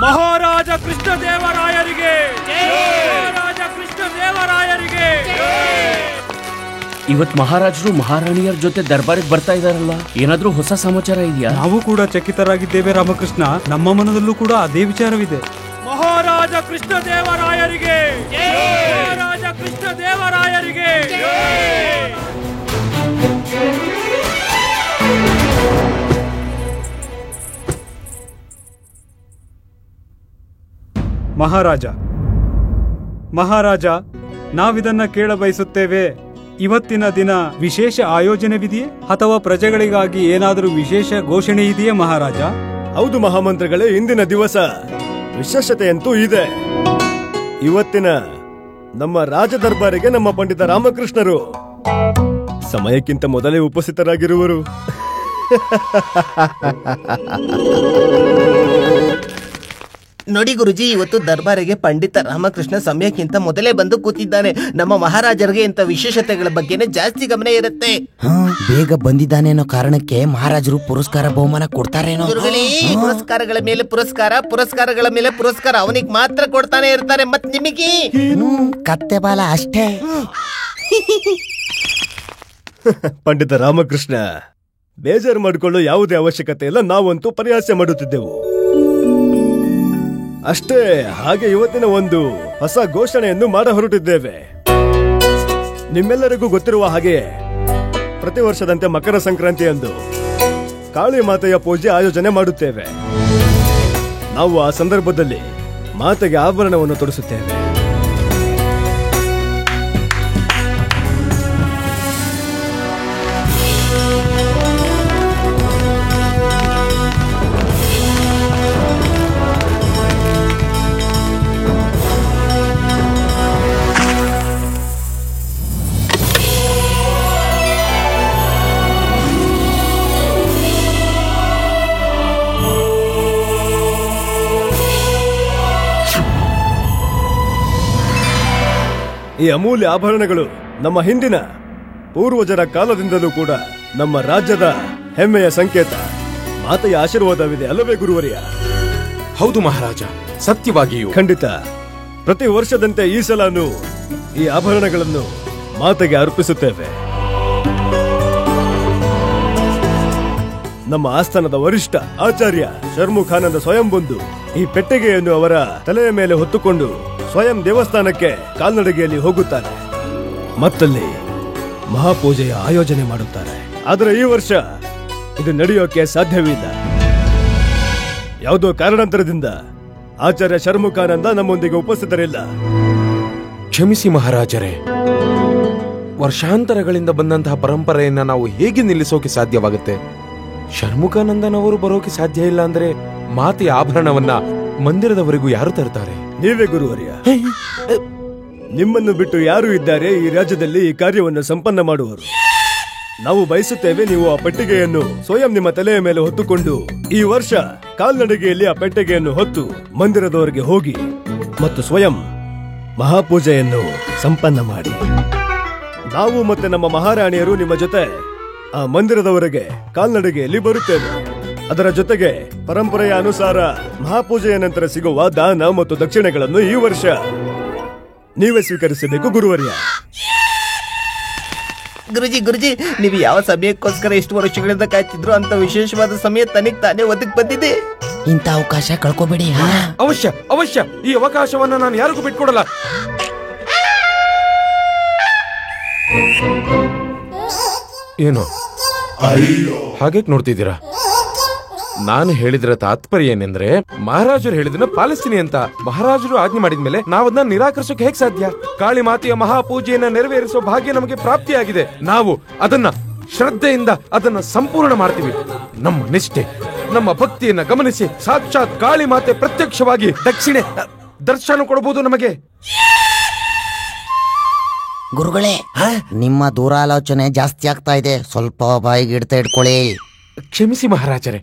ಮಹಾರಾಜ ಕೃಷ್ಣದೇವರಾಯರಿಗೆ, ಮಹಾರಾಜ ಕೃಷ್ಣದೇವರಾಯರಿಗೆ. ಇವತ್ ಮಹಾರಾಜರು ಮಹಾರಾಣಿಯರ ಜೊತೆ ದರ್ಬಾರಿಗೆ ಬರ್ತಾ ಇದಾರಲ್ಲ, ಏನಾದ್ರೂ ಹೊಸ ಸಮಾಚಾರ ಇದೆಯಾ? ನಾವು ಕೂಡ ಚಕಿತರಾಗಿದ್ದೇವೆ ರಾಮಕೃಷ್ಣ. ನಮ್ಮ ಮನದಲ್ಲೂ ಕೂಡ ಅದೇ ವಿಚಾರವಿದೆ. ಮಹಾರಾಜ ಕೃಷ್ಣದೇವರಾಯರಿಗೆ, ಮಹಾರಾಜ ಕೃಷ್ಣದೇವರಾಯರಿಗೆ. ಮಹಾರಾಜ, ನಾವಿದನ್ನ ಕೇಳ ಬಯಸುತ್ತೇವೆ. ಇವತ್ತಿನ ದಿನ ವಿಶೇಷ ಆಯೋಜನೆವಿದೆಯೇ ಅಥವಾ ಪ್ರಜೆಗಳಿಗಾಗಿ ಏನಾದರೂ ವಿಶೇಷ ಘೋಷಣೆ ಇದೆಯೇ ಮಹಾರಾಜ? ಹೌದು ಮಹಾಮಂತ್ರಿಗಳೇ, ಇಂದಿನ ದಿವಸ ವಿಶೇಷತೆಯಂತೂ ಇದೆ. ಇವತ್ತಿನ ನಮ್ಮ ರಾಜ ದರ್ಬಾರಿಗೆ ನಮ್ಮ ಪಂಡಿತ ರಾಮಕೃಷ್ಣರು ಸಮಯಕ್ಕಿಂತ ಮೊದಲೇ ಉಪಸ್ಥಿತರಾಗಿರುವರು. ನೋಡಿ ಗುರುಜಿ, ಇವತ್ತು ದರ್ಬಾರಿಗೆ ಪಂಡಿತ ರಾಮಕೃಷ್ಣ ಸಮಯಕ್ಕಿಂತ ಮೊದಲೇ ಬಂದು ಕೂತಿದ್ದಾನೆ. ನಮ್ಮ ಮಹಾರಾಜರಿಗೆ ಇಂಥ ವಿಶೇಷತೆಗಳ ಬಗ್ಗೆನೇ ಜಾಸ್ತಿ ಗಮನ ಇರುತ್ತೆ. ಬೇಗ ಬಂದಿದ್ದಾನೇನೋ ಕಾರಣಕ್ಕೆ ಮಹಾರಾಜರು ಪುರಸ್ಕಾರ ಬಹುಮಾನ ಕೊಡ್ತಾರೇನೋ. ಪುರಸ್ಕಾರಗಳ ಮೇಲೆ ಪುರಸ್ಕಾರ, ಪುರಸ್ಕಾರಗಳ ಮೇಲೆ ಪುರಸ್ಕಾರ ಅವನಿಗೆ ಮಾತ್ರ ಕೊಡ್ತಾನೆ ಇರ್ತಾರೆ. ಮತ್ ನಿಮಗೆ ಕತ್ತೆ ಬಾಲ ಅಷ್ಟೇ. ಪಂಡಿತ ರಾಮಕೃಷ್ಣ, ಬೇಜಾರು ಮಾಡಿಕೊಳ್ಳೋ ಯಾವುದೇ ಅವಶ್ಯಕತೆ ಇಲ್ಲ. ನಾವಂತೂ ಪರಿಹಾಸ್ಯ ಮಾಡುತ್ತಿದ್ದೆವು ಅಷ್ಟೇ. ಹಾಗೆ ಇವತ್ತಿನ ಒಂದು ಹೊಸ ಘೋಷಣೆಯನ್ನು ಮಾಡ ಹೊರಟಿದ್ದೇವೆ. ನಿಮ್ಮೆಲ್ಲರಿಗೂ ಗೊತ್ತಿರುವ ಹಾಗೆ ಪ್ರತಿ ವರ್ಷದಂತೆ ಮಕರ ಸಂಕ್ರಾಂತಿಯಂದು ಕಾಳಿ ಮಾತೆಯ ಪೂಜೆ ಆಯೋಜನೆ ಮಾಡುತ್ತೇವೆ. ನಾವು ಆ ಸಂದರ್ಭದಲ್ಲಿ ಮಾತೆಗೆ ಆಭರಣವನ್ನು ತೊಡಿಸುತ್ತೇವೆ. ಈ ಅಮೂಲ್ಯ ಆಭರಣಗಳು ನಮ್ಮ ಹಿಂದಿನ ಪೂರ್ವಜರ ಕಾಲದಿಂದಲೂ ಕೂಡ ನಮ್ಮ ರಾಜ್ಯದ ಹೆಮ್ಮೆಯ ಸಂಕೇತ. ಮಾತೆಯ ಆಶೀರ್ವಾದವಿದೆ ಅಲ್ಲವೇ ಗುರುವರಿಯ? ಹೌದು ಮಹಾರಾಜ, ಸತ್ಯವಾಗಿಯೂ. ಖಂಡಿತ. ಪ್ರತಿ ವರ್ಷದಂತೆ ಈ ಸಲನೂ ಈ ಆಭರಣಗಳನ್ನು ಮಾತೆಗೆ ಅರ್ಪಿಸುತ್ತೇವೆ. ನಮ್ಮ ಆಸ್ಥಾನದ ವರಿಷ್ಠ ಆಚಾರ್ಯ ಶರ್ಮುಖಾನಂದ ಸ್ವಯಂ ಬಂದು ಈ ಪೆಟ್ಟಿಗೆಯನ್ನು ಅವರ ತಲೆಯ ಮೇಲೆ ಹೊತ್ತುಕೊಂಡು ಸ್ವಯಂ ದೇವಸ್ಥಾನಕ್ಕೆ ಕಾಲ್ನಡಿಗೆಯಲ್ಲಿ ಹೋಗುತ್ತಾರೆ. ಮತ್ತಲ್ಲಿ ಮಹಾಪೂಜೆಯ ಆಯೋಜನೆ ಮಾಡುತ್ತಾರೆ. ಆದರೆ ಈ ವರ್ಷ ಇದು ನಡೆಯೋಕೆ ಸಾಧ್ಯವಿಲ್ಲ. ಯಾವುದೋ ಕಾರಣಾಂತರದಿಂದ ಆಚಾರ್ಯ ಶರ್ಮುಖಾನಂದ ನಮ್ಮೊಂದಿಗೆ ಉಪಸ್ಥಿತರಿಲ್ಲ. ಕ್ಷಮಿಸಿ ಮಹಾರಾಜರೇ, ವರ್ಷಾಂತರಗಳಿಂದ ಬಂದಂತಹ ಪರಂಪರೆಯನ್ನ ನಾವು ಹೇಗೆ ನಿಲ್ಲಿಸೋಕೆ ಸಾಧ್ಯವಾಗುತ್ತೆ? ಶರ್ಮುಖಾನಂದನವರು ಬರೋಕೆ ಸಾಧ್ಯ ಇಲ್ಲ ಅಂದ್ರೆ ಮಾತೆಯ ಆಭರಣವನ್ನ ಮಂದಿರದವರೆಗೂ ಯಾರು ತರ್ತಾರೆ? ನೀವೇ ಗುರುವರ್ಯ. ನಿಮ್ಮನ್ನು ಬಿಟ್ಟು ಯಾರು ಇದ್ದಾರೆ ಈ ರಾಜ್ಯದಲ್ಲಿ ಈ ಕಾರ್ಯವನ್ನು ಸಂಪನ್ನ ಮಾಡುವರು? ನಾವು ಬಯಸುತ್ತೇವೆ ನೀವು ಆ ಪೆಟ್ಟಿಗೆಯನ್ನು ಸ್ವಯಂ ನಿಮ್ಮ ತಲೆಯ ಮೇಲೆ ಹೊತ್ತುಕೊಂಡು ಈ ವರ್ಷ ಕಾಲ್ನಡಿಗೆಯಲ್ಲಿ ಆ ಪೆಟ್ಟಿಗೆಯನ್ನು ಹೊತ್ತು ಮಂದಿರದವರೆಗೆ ಹೋಗಿ ಮತ್ತು ಸ್ವಯಂ ಮಹಾಪೂಜೆಯನ್ನು ಸಂಪನ್ನ ಮಾಡಿ. ನಾವು ಮತ್ತೆ ನಮ್ಮ ಮಹಾರಾಣಿಯರು ನಿಮ್ಮ ಜೊತೆ ಆ ಮಂದಿರದವರೆಗೆ ಕಾಲ್ನಡಿಗೆಯಲ್ಲಿ ಬರುತ್ತೇವೆ. ಅದರ ಜೊತೆಗೆ ಪರಂಪರೆಯ ಅನುಸಾರ ಮಹಾಪೂಜೆಯ ನಂತರ ಸಿಗುವ ದಾನ ಮತ್ತು ದಕ್ಷಿಣೆಗಳನ್ನು ಈ ವರ್ಷ ನೀವೇ ಸ್ವೀಕರಿಸಬೇಕು ಗುರುವರ್ಯ. ಗುರುಜಿ, ನೀವು ಯಾವ ಸಮಯಕ್ಕೋಸ್ಕರ ಇಷ್ಟು ವರ್ಷಗಳಿಂದ ಕಾಯ್ತಿದ್ರು ಅಂತ ವಿಶೇಷವಾದ ಸಮಯ ತನಗೆ ತಾನೇ ಒದಗಿ ಬಂದಿದೆ. ಇಂಥ ಅವಕಾಶ ಕಳ್ಕೊಬೇಡಿ. ಅವಶ್ಯ ಈ ಅವಕಾಶವನ್ನ ನಾನು ಯಾರಿಗೂ ಬಿಟ್ಕೊಡಲ್ಲ. ಏನು ಹಾಗೆ ನೋಡ್ತಿದ್ದೀರಾ? ನಾನು ಹೇಳಿದ್ರ ತಾತ್ಪರ್ಯ ಏನೆಂದ್ರೆ, ಮಹಾರಾಜರು ಹೇಳಿದನ್ನ ಪಾಲಿಸ್ತೀನಿ ಅಂತ. ಮಹಾರಾಜರು ಆಜ್ಞೆ ಮಾಡಿದ್ಮೇಲೆ ನಾವದನ್ನ ನಿರಾಕರಿಸೋಕೆ ಹೇಗೆ ಸಾಧ್ಯ? ಕಾಳಿ ಮಾತೆಯ ಮಹಾಪೂಜೆಯನ್ನ ನೆರವೇರಿಸೋ ಭಾಗ್ಯ ನಮಗೆ ಪ್ರಾಪ್ತಿಯಾಗಿದೆ. ನಾವು ಅದನ್ನ ಶ್ರದ್ಧೆಯಿಂದ ಅದನ್ನ ಸಂಪೂರ್ಣ ಮಾಡ್ತೀವಿ. ನಮ್ಮ ನಿಷ್ಠೆ, ನಮ್ಮ ಭಕ್ತಿಯನ್ನ ಗಮನಿಸಿ ಸಾಕ್ಷಾತ್ ಕಾಳಿ ಮಾತೆ ಪ್ರತ್ಯಕ್ಷವಾಗಿ ದಕ್ಷಿಣೆ ದರ್ಶನ ಕೊಡಬಹುದು ನಮಗೆ. ಗುರುಗಳೇ, ನಿಮ್ಮ ದೂರಾಲೋಚನೆ ಜಾಸ್ತಿ ಆಗ್ತಾ ಇದೆ. ಸ್ವಲ್ಪ ಬಾಯಿಗೆ ಇಡ್ಕೊಳ್ಳಿ. ಕ್ಷಮಿಸಿ ಮಹಾರಾಜರೇ,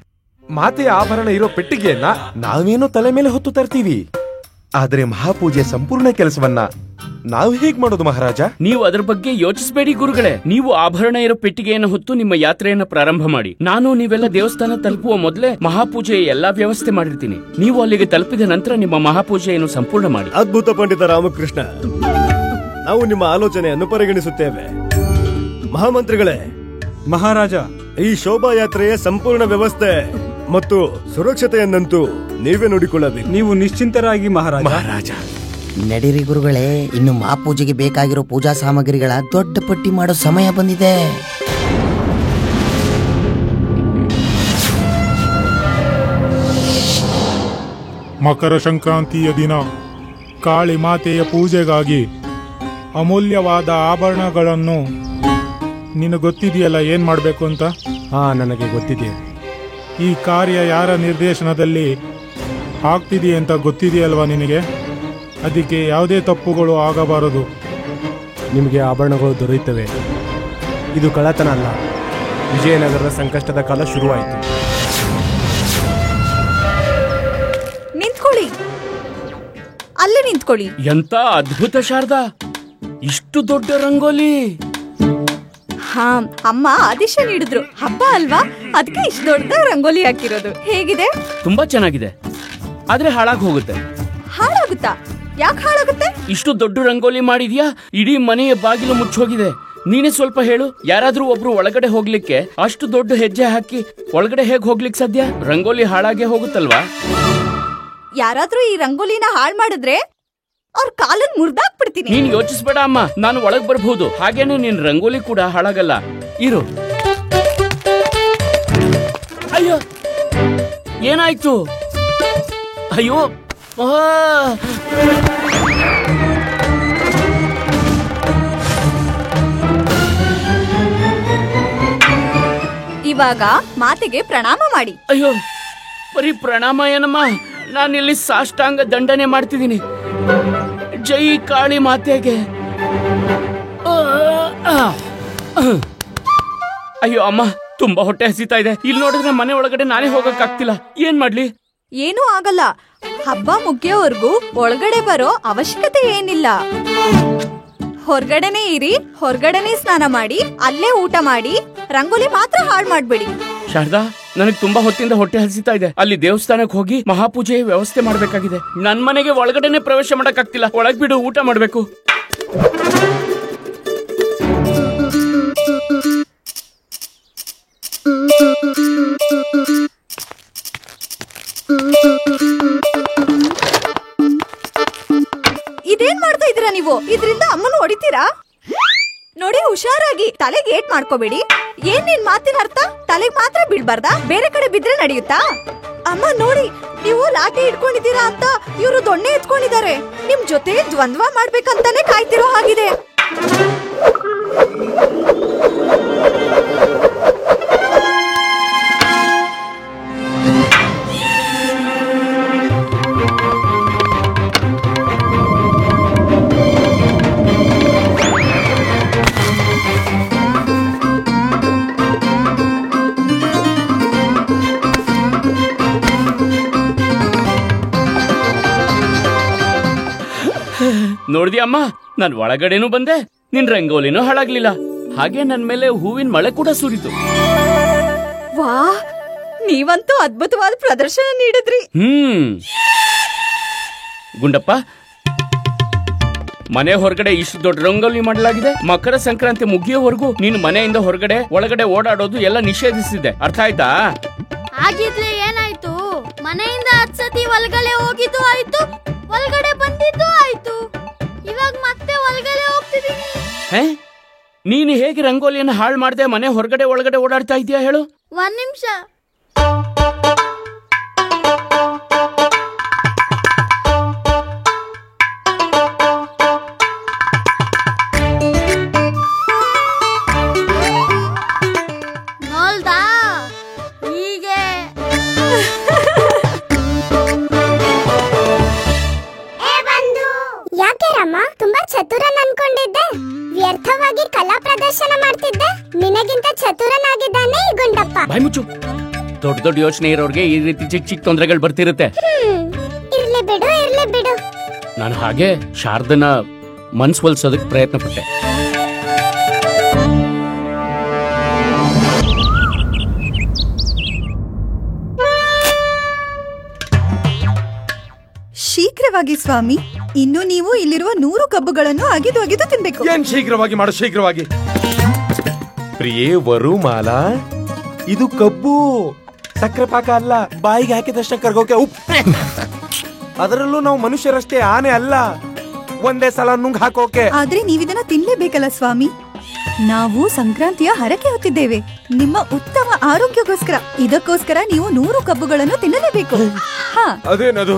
ಮಾತೆಯ ಆಭರಣ ಇರೋ ಪೆಟ್ಟಿಗೆಯನ್ನ ನಾವೇನೋ ತಲೆ ಮೇಲೆ ಹೊತ್ತು ತರ್ತೀವಿ. ಆದರೆ ಮಹಾಪೂಜೆ ಸಂಪೂರ್ಣ ಕೆಲಸವನ್ನ ನಾವು ಹೇಗ್ ಮಾಡೋದು ಮಹಾರಾಜ? ನೀವು ಅದರ ಬಗ್ಗೆ ಯೋಚಿಸಬೇಡಿ ಗುರುಗಳೇ. ನೀವು ಆಭರಣ ಇರೋ ಪೆಟ್ಟಿಗೆಯನ್ನು ಹೊತ್ತು ನಿಮ್ಮ ಯಾತ್ರೆಯನ್ನು ಪ್ರಾರಂಭ ಮಾಡಿ. ನಾನು ನೀವೆಲ್ಲ ದೇವಸ್ಥಾನ ತಲುಪುವ ಮೊದಲೇ ಮಹಾಪೂಜೆಯ ಎಲ್ಲಾ ವ್ಯವಸ್ಥೆ ಮಾಡಿರ್ತೀನಿ. ನೀವು ಅಲ್ಲಿಗೆ ತಲುಪಿದ ನಂತರ ನಿಮ್ಮ ಮಹಾಪೂಜೆಯನ್ನು ಸಂಪೂರ್ಣ ಮಾಡಿ. ಅದ್ಭುತ ಪಂಡಿತ ರಾಮಕೃಷ್ಣ, ನಾವು ನಿಮ್ಮ ಆಲೋಚನೆಯನ್ನು ಪರಿಗಣಿಸುತ್ತೇವೆ. ಮಹಾಮಂತ್ರಿಗಳೇ, ಮಹಾರಾಜ, ಈ ಶೋಭಾಯಾತ್ರೆಯ ಸಂಪೂರ್ಣ ವ್ಯವಸ್ಥೆ ಮತ್ತು ಸುರಕ್ಷತೆಯನ್ನಂತೂ ನೀವೇ ನೋಡಿಕೊಳ್ಳಬೇಕು. ನೀವು ನಿಶ್ಚಿಂತರಾಗಿ ಮಹಾರಾಜ. ನಡೀರಿ ಗುರುಗಳೇ, ಇನ್ನು ಮಹಾಪೂಜೆಗೆ ಬೇಕಾಗಿರೋ ಪೂಜಾ ಸಾಮಗ್ರಿಗಳ ದೊಡ್ಡ ಪಟ್ಟಿ ಮಾಡೋ ಸಮಯ ಬಂದಿದೆ. ಮಕರ ಸಂಕ್ರಾಂತಿಯ ದಿನ ಕಾಳಿ ಮಾತೆಯ ಪೂಜೆಗಾಗಿ ಅಮೂಲ್ಯವಾದ ಆಭರಣಗಳನ್ನು ನಿನಗೆ ಗೊತ್ತಿದೆಯಲ್ಲ ಏನ್ ಮಾಡಬೇಕು ಅಂತ? ನನಗೆ ಗೊತ್ತಿದೆ. ಈ ಕಾರ್ಯ ಯಾರ ನಿರ್ದೇಶನದಲ್ಲಿ ಆಗ್ತಿದೆ ಅಂತ ಗೊತ್ತಿದೆಯಲ್ವಾ ನಿನಗೆ? ಅದಕ್ಕೆ ಯಾವುದೇ ತಪ್ಪುಗಳು ಆಗಬಾರದು. ನಿಮಗೆ ಆಭರಣಗಳು ದೊರೆಯುತ್ತವೆ. ಇದು ಕಳ್ಳತನ ಅಲ್ಲ. ವಿಜಯನಗರದ ಸಂಕಷ್ಟದ ಕಾಲ ಶುರುವಾಯಿತು. ನಿಂತ್ಕೊಳ್ಳಿ, ಅಲ್ಲೇ ನಿಂತ್ಕೊಳ್ಳಿ. ಎಂತ ಅದ್ಭುತ ಶಾರದಾ, ಇಷ್ಟು ದೊಡ್ಡ ರಂಗೋಲಿ. ಹಾ, ಅಮ್ಮ ಆದೇಶ ನೀಡಿದ್ರು. ಹಬ್ಬ ಅಲ್ವಾ, ಅದಕ್ಕೆ ಇಷ್ಟು ದೊಡ್ಡ ರಂಗೋಲಿ ಹಾಕಿರೋದು. ಹೇಗಿದೆ? ತುಂಬಾ ಚೆನ್ನಾಗಿದೆ, ಆದ್ರೆ ಹಾಳಾಗಿ ಹೋಗುತ್ತೆ. ಹಾಳಾಗುತ್ತಾ? ಯಾಕೆ ಹಾಳಾಗುತ್ತೆ? ಇಷ್ಟು ದೊಡ್ಡ ರಂಗೋಲಿ ಮಾಡಿದ್ಯಾ, ಇಡೀ ಮನೆಯ ಬಾಗಿಲು ಮುಚ್ಚೋಗಿದೆ. ನೀನೇ ಸ್ವಲ್ಪ ಹೇಳು, ಯಾರಾದ್ರೂ ಒಬ್ರು ಒಳಗಡೆ ಹೋಗ್ಲಿಕ್ಕೆ ಅಷ್ಟು ದೊಡ್ಡ ಹೆಜ್ಜೆ ಹಾಕಿ ಒಳಗಡೆ ಹೇಗ್ ಹೋಗ್ಲಿಕ್ಕೆ ಸಾಧ್ಯ? ರಂಗೋಲಿ ಹಾಳಾಗೆ ಹೋಗುತ್ತಲ್ವಾ? ಯಾರಾದ್ರೂ ಈ ರಂಗೋಲಿನ ಹಾಳ್ ಮಾಡಿದ್ರೆ ಅವ್ರ ಕಾಲನ್ ಮುರ್ದಾಕ್ಬಿಡ್ತೀನಿ. ನೀನ್ ಯೋಚಿಸ್ಬೇಡ ಅಮ್ಮ, ನಾನು ಒಳಗ್ ಬರ್ಬಹುದು. ಹಾಗೇನೆ ನಿನ್ ರಂಗೋಲಿ ಕೂಡ ಹಾಳಾಗಲ್ಲ. ಇರು. ಅಯ್ಯೋ, ಏನಾಯ್ತು? ಅಯ್ಯೋ, ಇವಾಗ ಮಾತೆಗೆ ಪ್ರಣಾಮ ಮಾಡಿ. ಅಯ್ಯೋ, ಬರೀ ಪ್ರಣಾಮ ಏನಮ್ಮ, ನಾನಿಲ್ಲಿ ಸಾಷ್ಟಾಂಗ ದಂಡನೆ ಮಾಡ್ತಿದ್ದೀನಿ. ಜೈ ಕಾಳಿ ಮಾತೆಗೆ. ಅಯ್ಯೋ ಅಮ್ಮ, ತುಂಬಾ ಹೊಟ್ಟೆ ಹಸಿತಾ ಇದೆ. ಇಲ್ಲಿ ನೋಡಿದ್ರೆ ಮನೆ ಒಳಗಡೆ ನಾನೇ ಹೋಗಕ್ ಆಗ್ತಿಲ್ಲ. ಏನ್ ಮಾಡ್ಲಿ? ಏನೂ ಆಗಲ್ಲ. ಹಬ್ಬ ಮುಗಿಯೋವರೆಗೂ ಒಳಗಡೆ ಬರೋ ಅವಶ್ಯಕತೆ ಏನಿಲ್ಲ. ಹೊರಗಡೆನೆ ಇರಿ, ಹೊರಗಡೆನೆ ಸ್ನಾನ ಮಾಡಿ, ಅಲ್ಲೇ ಊಟ ಮಾಡಿ. ರಂಗೋಲಿ ಮಾತ್ರ ಹಾಳು ಮಾಡ್ಬೇಡಿ. ಶಾರದಾ, ನನಗ್ ತುಂಬಾ ಹೊತ್ತಿಂದ ಹೊಟ್ಟೆ ಹಸಿತಾ ಇದೆ. ಅಲ್ಲಿ ದೇವಸ್ಥಾನಕ್ಕೆ ಹೋಗಿ ಮಹಾಪೂಜೆಯ ವ್ಯವಸ್ಥೆ ಮಾಡ್ಬೇಕಾಗಿದೆ. ನನ್ ಮನೆಗೆ ಒಳಗಡೆನೆ ಪ್ರವೇಶ ಮಾಡಕ್ ಆಗ್ತಿಲ್ಲ. ಒಳಗ್ ಬಿಡು, ಊಟ ಮಾಡ್ಬೇಕು. ಇದೇನ್ ಮಾಡ್ತಾ ಇದೀರಾ ನೀವು? ಇದ್ರಿಂದ ಅಮ್ಮನ ಹೊಡಿತೀರಾ? ನೋಡಿ, ಹುಷಾರಾಗಿ. ತಲೆಗೆ ಏಟ್ ಮಾಡ್ಕೋಬೇಡಿ. ಏನ್ ನಿನ್ ಮಾತಿನ ಅರ್ಥ? ತಲೆಗೆ ಮಾತ್ರ ಬೀಳ್ಬಾರ್ದಾ? ಬೇರೆ ಕಡೆ ಬಿದ್ರೆ ನಡೆಯುತ್ತಾ? ಅಮ್ಮ ನೋಡಿ, ನೀವು ಲಾಠಿ ಇಟ್ಕೊಂಡಿದ್ದೀರಾ ಅಂತ ಇವರು ದೊಣ್ಣೆ ಎತ್ಕೊಂಡಿದ್ದಾರೆ. ನಿಮ್ ಜೊತೆ ದ್ವಂದ್ವ ಮಾಡ್ಬೇಕಂತಾನೆ ಕಾಯ್ತಿರೋ ಹಾಗಿದೆ. ನೋಡ್ದಿ ಅಮ್ಮ, ನಾನ್ ಒಳಗಡೆನೂ ಬಂದೆ, ನಿನ್ ರಂಗೋಲಿನೂ ಹಾಳಾಗ್ಲಿಲ್ಲ. ಹಾಗೆ ನನ್ ಮೇಲೆ ಹೂವಿನ ಮಳೆ ಕೂಡ ಸುರಿತು. ವಾ, ನೀವಂತೂ ಅದ್ಭುತವಾದ ಪ್ರದರ್ಶನ ನೀಡಿದ್ರಿ. ಗುಂಡಪ್ಪ, ಮನೆ ಹೊರಗಡೆ ಇಷ್ಟು ದೊಡ್ಡ ರಂಗೋಲಿ ಮಾಡಲಾಗಿದೆ. ಮಕರ ಸಂಕ್ರಾಂತಿ ಮುಗಿಯೋವರೆಗೂ ನೀನು ಮನೆಯಿಂದ ಹೊರಗಡೆ ಒಳಗಡೆ ಓಡಾಡೋದು ಎಲ್ಲ ನಿಷೇಧಿಸಿದೆ. ಅರ್ಥ ಆಯ್ತಾ? ಹಾಗಿದ್ರೆ ಏನಾಯ್ತು? ಮನೆಯಿಂದ 10 ಸತಿ ಒಳಗಡೆ ಹೋಗಿದ್ದು ಆಯ್ತು, ಒಳಗಡೆ ಬಂದಿದ್ದು ಆಯ್ತು. ಇವಾಗ ಮತ್ತೆ ಒಳಗಡೆ ಹೋಗ್ತಿದೀನಿ. ನೀನು ಹೇಗೆ ರಂಗೋಲಿಯನ್ನು ಹಾಳು ಮಾಡದೆ ಮನೆ ಹೊರಗಡೆ ಒಳಗಡೆ ಓಡಾಡ್ತಾ ಇದೀಯಾ ಹೇಳು? 1 ನಿಮಿಷ. ನೋಲ್ದಾ? ಹೀಗೆ ಯಾಕೆ ರಾಮ, ತುಂಬಾ ಚತುರನ್ ಅನ್ಕೊಂಡಿದ್ದೆ. ವ್ಯರ್ಥವಾಗಿ ಕಲಾ ಪ್ರದರ್ಶನ ಮಾಡ್ತಿದ್ದೆ. ನಿನಗಿಂತ ಚತುರನಾಗಿದ್ದಾನೆ ಈ ಗುಂಡಪ್ಪ. ಬಾಯ್ ಮುಚ್ಚು. ದೊಡ್ಡ ದೊಡ್ಡ ಯೋಚನೆ ಇರೋರ್ಗೆ ಈ ರೀತಿ ಚಿಕ್ಕ ಚಿಕ್ಕ ತೊಂದರೆಗಳು ಬರ್ತಿರುತ್ತೆ. ಇರ್ಲಿ ಬಿಡು, ಇರ್ಲಿ ಬಿಡು. ನಾನು ಹಾಗೆ ಶಾರದನ ಮನ್ಸ್ವಲ್ಸೋದಕ್ಕೆ ಪ್ರಯತ್ನ ಪಟ್ಟೆ. ಶೀಘ್ರವಾಗಿ ಸ್ವಾಮಿ, ಇನ್ನು ನೀವು ಇಲ್ಲಿರುವ 100 ಕಬ್ಬುಗಳನ್ನು ಅಗಿದು ಅಗಿದು ತಿನ್ಬೇಕು. ಏನ್ ಶೀಘ್ರವಾಗಿ ಮಾಡು, ಶೀಘ್ರವಾಗಿ. ಪ್ರಿಯೇ ವರುಮಾಲಾ, ಇದು ಕಬ್ಬು, ಸಕ್ಕರೆ ಪಾಕ ಅಲ್ಲ. ಬಾಯಿಗೆ ಹಾಕಿದಷ್ಟ ಕರ್ಗೋಕೆ ಉಪ್ಪು. ಅದರಲ್ಲೂ ನಾವು ಮನುಷ್ಯರಷ್ಟೇ, ಆನೆ ಅಲ್ಲ. ಒಂದೇ ಸಲ ನುಂಗ್ ಹಾಕೋಕೆ. ಆದ್ರೆ ನೀವಿದನ್ನ ತಿನ್ಲೇಬೇಕಲ್ಲ ಸ್ವಾಮಿ. ನಾವು ಸಂಕ್ರಾಂತಿಯ ಹರಕೆ ಹೊತ್ತಿದ್ದೇವೆ ನಿಮ್ಮ ಉತ್ತಮ ಆರೋಗ್ಯಕ್ಕೋಸ್ಕರ. ಇದಕ್ಕೋಸ್ಕರ ನೀವು 100 ಕಬ್ಬುಗಳನ್ನು ತಿನ್ನಲೇಬೇಕು. ಅದೇನದು?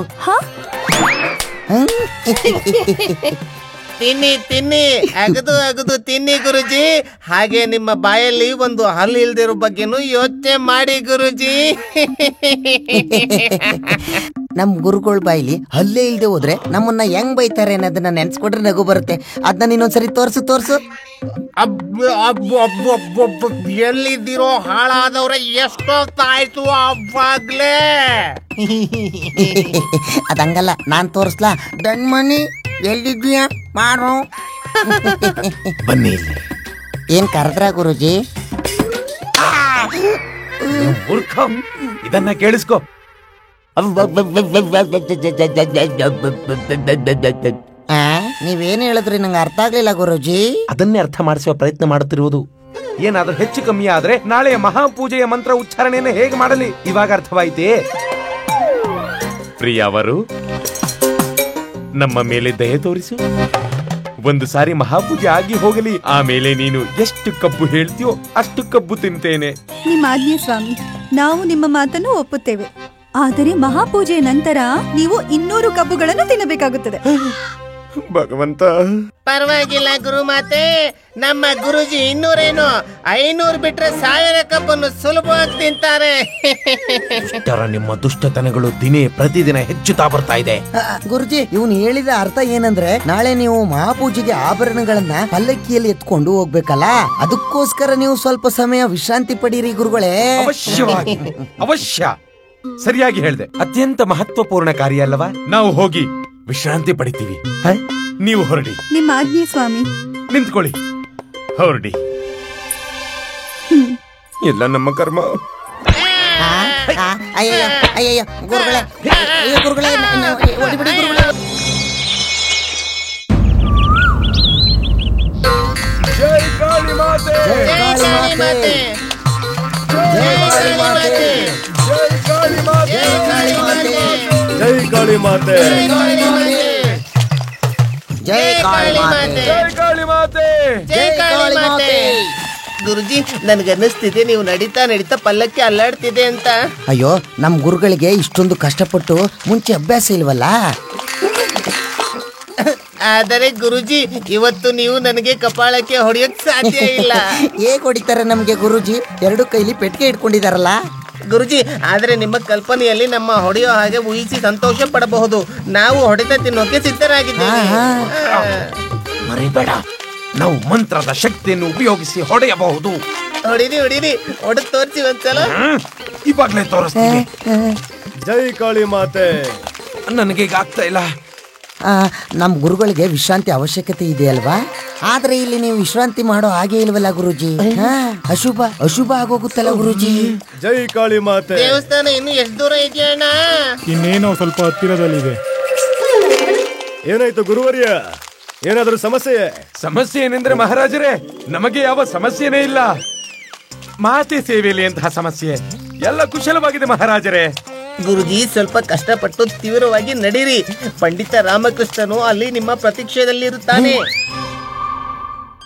ತಿನ್ನಿ ತಿನ್ನಿ, ಅಗದು ಅಗದು ತಿನ್ನಿ ಗುರುಜಿ. ಹಾಗೆ ನಿಮ್ಮ ಬಾಯಲ್ಲಿ ಒಂದು ಹಲ್ಲು ಇಲ್ದಿರೋ ಬಗ್ಗೆನೂ ಯೋಚನೆ ಮಾಡಿ ಗುರುಜಿ. ನಮ್ ಗುರುಗಳ ಬಾಯಿಲಿ ಹಲ್ಲೇ ಇಲ್ದೆ ಹೋದ್ರೆ ನಮ್ಮನ್ನ ಹೆಂಗ್ ಬೈತಾರೆ ಅನ್ನೋದನ್ನ ನೆನ್ಸ್ಕೊಡ್ರೆ ನಗು ಬರುತ್ತೆ. ಅದನ್ನ ಇನ್ನೊಂದ್ಸರಿ ತೋರ್ಸು. ಎಲ್ಲಿದ್ದೀರೋ ಹಾಳಾದವ್ರೆ, ಎಷ್ಟೊತ್ತಾಯ್ತು ಅವಾಗ್ಲೇ. ಅದಂಗಲ್ಲ, ನಾನ್ ತೋರ್ಸ್ಲಾ? ದಣ್ಮಣಿ ಎಲ್ಲಿದ್ಯಾ ಮಾಡು. ಬನ್ನಿ. ಏನ್ ಕರೆದ್ರ ಗುರುಜಿ? ಇದನ್ನ ಕೇಳಿಸ್ಕೊ. ನೀವೇನ್ ಹೇಳಿದ್ರಿ ನಂಗೆ ಅರ್ಥ ಆಗ್ಲಿಲ್ಲ ಗುರುಜಿ. ಅದನ್ನೇ ಅರ್ಥ ಮಾಡಿಸುವ ಪ್ರಯತ್ನ ಮಾಡುತ್ತಿರುವುದು. ಏನಾದ್ರೂ ಹೆಚ್ಚು ಕಮ್ಮಿ ಆದ್ರೆ ನಾಳೆಯ ಮಹಾಪೂಜೆಯ ಮಂತ್ರ ಉಚ್ಚಾರಣೆಯನ್ನು ಹೇಗೆ ಮಾಡಲಿ? ಇವಾಗ ಅರ್ಥವಾಯಿತೇ? ಪ್ರಿಯವರು, ನಮ್ಮ ಮೇಲೆ ದಯೆ ತೋರಿಸು. ಒಂದು ಸಾರಿ ಮಹಾಪೂಜೆ ಆಗಿ ಹೋಗಲಿ, ಆಮೇಲೆ ನೀನು ಎಷ್ಟು ಕಬ್ಬು ಹೇಳ್ತೀಯೋ ಅಷ್ಟು ಕಬ್ಬು ತಿಂತೇನೆ. ನಿಮ್ಮ ಆಜ್ಞೆ ಸ್ವಾಮಿ, ನಾವು ನಿಮ್ಮ ಮಾತನ್ನು ಒಪ್ಪುತ್ತೇವೆ. ಆದರೆ ಮಹಾಪೂಜೆಯ ನಂತರ ನೀವು 200 ಕಬ್ಬುಗಳನ್ನು ತಿನ್ನಬೇಕಾಗುತ್ತದೆ. ಭಗವಂತ, ಪರವಾಗಿಲ್ಲ ಗುರುಮಾತೆ. ನಮ್ಮ ಗುರುಜಿ 200 500 ಬಿಟ್ರೆ 1000 ಕಬ್ಬನ್ನು ಸುಲಭವಾಗಿ ತಿಂತಾರೆ. ನಿಮ್ಮ ದುಷ್ಟತನಗಳು ಪ್ರತಿದಿನ ಹೆಚ್ಚುತ್ತಾ ಬರ್ತಾ ಇದೆ. ಗುರುಜಿ, ಇವನು ಹೇಳಿದ ಅರ್ಥ ಏನಂದ್ರೆ, ನಾಳೆ ನೀವು ಮಹಾಪೂಜೆಗೆ ಆಭರಣಗಳನ್ನ ಪಲ್ಲಕ್ಕಿಯಲ್ಲಿ ಎತ್ಕೊಂಡು ಹೋಗ್ಬೇಕಲ್ಲ, ಅದಕ್ಕೋಸ್ಕರ ನೀವು ಸ್ವಲ್ಪ ಸಮಯ ವಿಶ್ರಾಂತಿ ಪಡೀರಿ ಗುರುಗಳೇ. ಅವಶ್ಯವಾಗಿ, ಅವಶ್ಯ. ಸರಿಯಾಗಿ ಹೇಳ್ದೆ. ಅತ್ಯಂತ ಮಹತ್ವಪೂರ್ಣ ಕಾರ್ಯ ಅಲ್ಲವಾ? ನಾವು ಹೋಗಿ ವಿಶ್ರಾಂತಿ ಪಡಿತೀವಿ. ನೀವು ಹೊರಡಿ. ನಿಮ್ಮ ಆಜ್ಞೆ ಸ್ವಾಮಿ. ನಿಂತ್ಕೊಳ್ಳಿ, ಹೊರಡಿ. ಎಲ್ಲ ನಮ್ಮ ಕರ್ಮ. ಅಯ್ಯಯ್ಯೋ ಅಯ್ಯಯ್ಯೋ ಗುರುಗಳೇ, ಗುರುಗಳೇ ಹೊಡಿಬಿಡಿ ಗುರುಗಳೇ. ಜೈ ಕಾಳಿ ಮಾತೆ, ಜೈ ಕಾಳಿ ಮಾತೆ, ಜೈ ಕಾಳಿ ಮಾತೆ, ಜೈ ಕಾಳಿ ಮಾತೆ, ಜೈ ಕಾಳಿ ಮಾತೆ, ಜೈ ಕಾಳಿ ಮಾತೆ, ಜೈ ಕಾಳಿ ಮಾತೆ, ಜೈ ಕಾಳಿ ಮಾತೆ. ಗುರುಜಿ, ನನ್ಗನ್ನಿಸ್ತಿದೆ ನೀವು ನಡೀತಾ ನಡೀತಾ ಪಲ್ಲಕ್ಕಿ ಅಲ್ಲಾಡ್ತಿದೆ ಅಂತ. ಅಯ್ಯೋ, ನಮ್ ಗುರುಗಳಿಗೆ ಇಷ್ಟೊಂದು ಕಷ್ಟಪಟ್ಟು ಮುಂಚೆ ಅಭ್ಯಾಸ ಇಲ್ವಲ್ಲ. ಆದರೆ ಗುರುಜಿ, ಇವತ್ತು ನೀವು ನನಗೆ ಕಪಾಳಕ್ಕೆ ಹೊಡೆಯಕ್ ಸಾಧ್ಯ ಇಲ್ಲ. ಹೇಗ್ ಹೊಡಿತಾರೆ ನಮ್ಗೆ ಗುರುಜಿ? 2 ಕೈಲಿ ಪೆಟ್ಟಿಗೆ ಇಟ್ಕೊಂಡಿದಾರಲ್ಲ. ಗುರುಜಿ, ಆದ್ರೆ ನಿಮ್ಮ ಕಲ್ಪನೆಯಲ್ಲಿ ನಮ್ಮ ಹೊಡೆಯೋ ಹಾಗೆ ಊಹಿಸಿ ಸಂತೋಷ ಪಡಬಹುದು. ನಾವು ಹೊಡೆತ ತಿನ್ನೋಕೆ ಸಿದ್ಧರಾಗಿದ್ದೇವೆ. ಮರಿಬೇಡ, ನಾವು ಮಂತ್ರದ ಶಕ್ತಿಯನ್ನು ಉಪಯೋಗಿಸಿ ಹೊಡೆಯಬಹುದು. ಹೊಡಿರಿ ಹೊಡಿರಿ, ಹೊಡೆದು ತೋರಿಸಿ ಒಂದ್ಸಲ. ಇವಾಗ್ಲೇ ತೋರಿಸ್ತೀನಿ. ಜೈ ಕಾಳಿ ಮಾತೆ. ನನಗೆ ಈಗ ಆಗ್ತಾ ಇಲ್ಲ. ನಮ್ ಗುರುಗಳಿಗೆ ವಿಶ್ರಾಂತಿ ಅವಶ್ಯಕತೆ ಇದೆ ಅಲ್ವಾ? ಆದ್ರೆ ಇಲ್ಲಿ ನೀವು ವಿಶ್ರಾಂತಿ ಮಾಡೋ ಹಾಗೆ ಇಲ್ವಲ್ಲ ಗುರುಜಿ. ಅಶುಭ ಆಗೋಗುತ್ತಲ್ಲ ಗುರುಜಿ. ಜೈ ಕಾಳಿ ಮಾತೆ. ದೇವಸ್ಥಾನ ಇನ್ನು ಎಷ್ಟು ದೂರ ಇದೆಯಣ್ಣ? ಇನ್ನೇನೋ ಸ್ವಲ್ಪ ಹತ್ತಿರದಲ್ಲಿದೆ. ಏನಾಯ್ತು ಗುರುವರ್ಯ? ಏನಾದ್ರೂ ಸಮಸ್ಯೆ? ಸಮಸ್ಯೆ ಏನೆಂದ್ರೆ ಮಹಾರಾಜರೇ, ನಮಗೆ ಯಾವ ಸಮಸ್ಯೆನೇ ಇಲ್ಲ. ಮಾತೆ ಸೇವೆಯಲ್ಲಿ ಅಂತಹ ಸಮಸ್ಯೆ ಎಲ್ಲ ಕುಶಲವಾಗಿದೆ ಮಹಾರಾಜರೇ. ಗುರುಜಿ, ಸ್ವಲ್ಪ ಕಷ್ಟಪಟ್ಟು ತೀವ್ರವಾಗಿ ನಡೀರಿ. ಪಂಡಿತ ರಾಮಕೃಷ್ಣನು ಅಲ್ಲಿ ನಿಮ್ಮ ಪ್ರತೀಕ್ಷೆಯಲ್ಲಿರುತ್ತಾನೆ.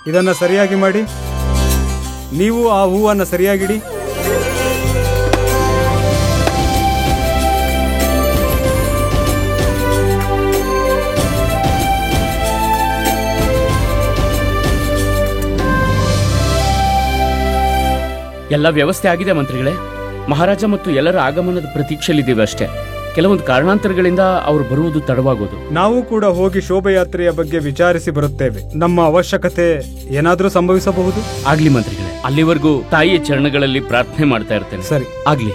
ಇದನ್ನ ಸರಿಯಾಗಿ ಮಾಡಿ. ನೀವು ಆ ಹೂವನ್ನ ಸರಿಯಾಗಿಡಿ. ಎಲ್ಲ ವ್ಯವಸ್ಥೆ ಆಗಿದೆ ಮಂತ್ರಿಗಳೇ. ಮಹಾರಾಜ ಮತ್ತು ಎಲ್ಲರ ಆಗಮನದ ಪ್ರತೀಕ್ಷೆಯಲ್ಲಿದ್ದೇವೆ ಅಷ್ಟೇ. ಕೆಲವೊಂದು ಕಾರಣಾಂತರಗಳಿಂದ ಅವರು ಬರುವುದು ತಡವಾಗೋದು. ನಾವು ಕೂಡ ಹೋಗಿ ಶೋಭಯಾತ್ರೆಯ ಬಗ್ಗೆ ವಿಚಾರಿಸಿ ಬರುತ್ತೇವೆ. ನಮ್ಮ ಅವಶ್ಯಕತೆ ಏನಾದ್ರೂ ಸಂಭವಿಸಬಹುದು. ಆಗ್ಲಿ ಮಂತ್ರಿಗಳೇ, ಅಲ್ಲಿವರೆಗೂ ತಾಯಿಯ ಚರಣಗಳಲ್ಲಿ ಪ್ರಾರ್ಥನೆ ಮಾಡ್ತಾ ಇರ್ತೇನೆ. ಸರಿ, ಆಗ್ಲಿ.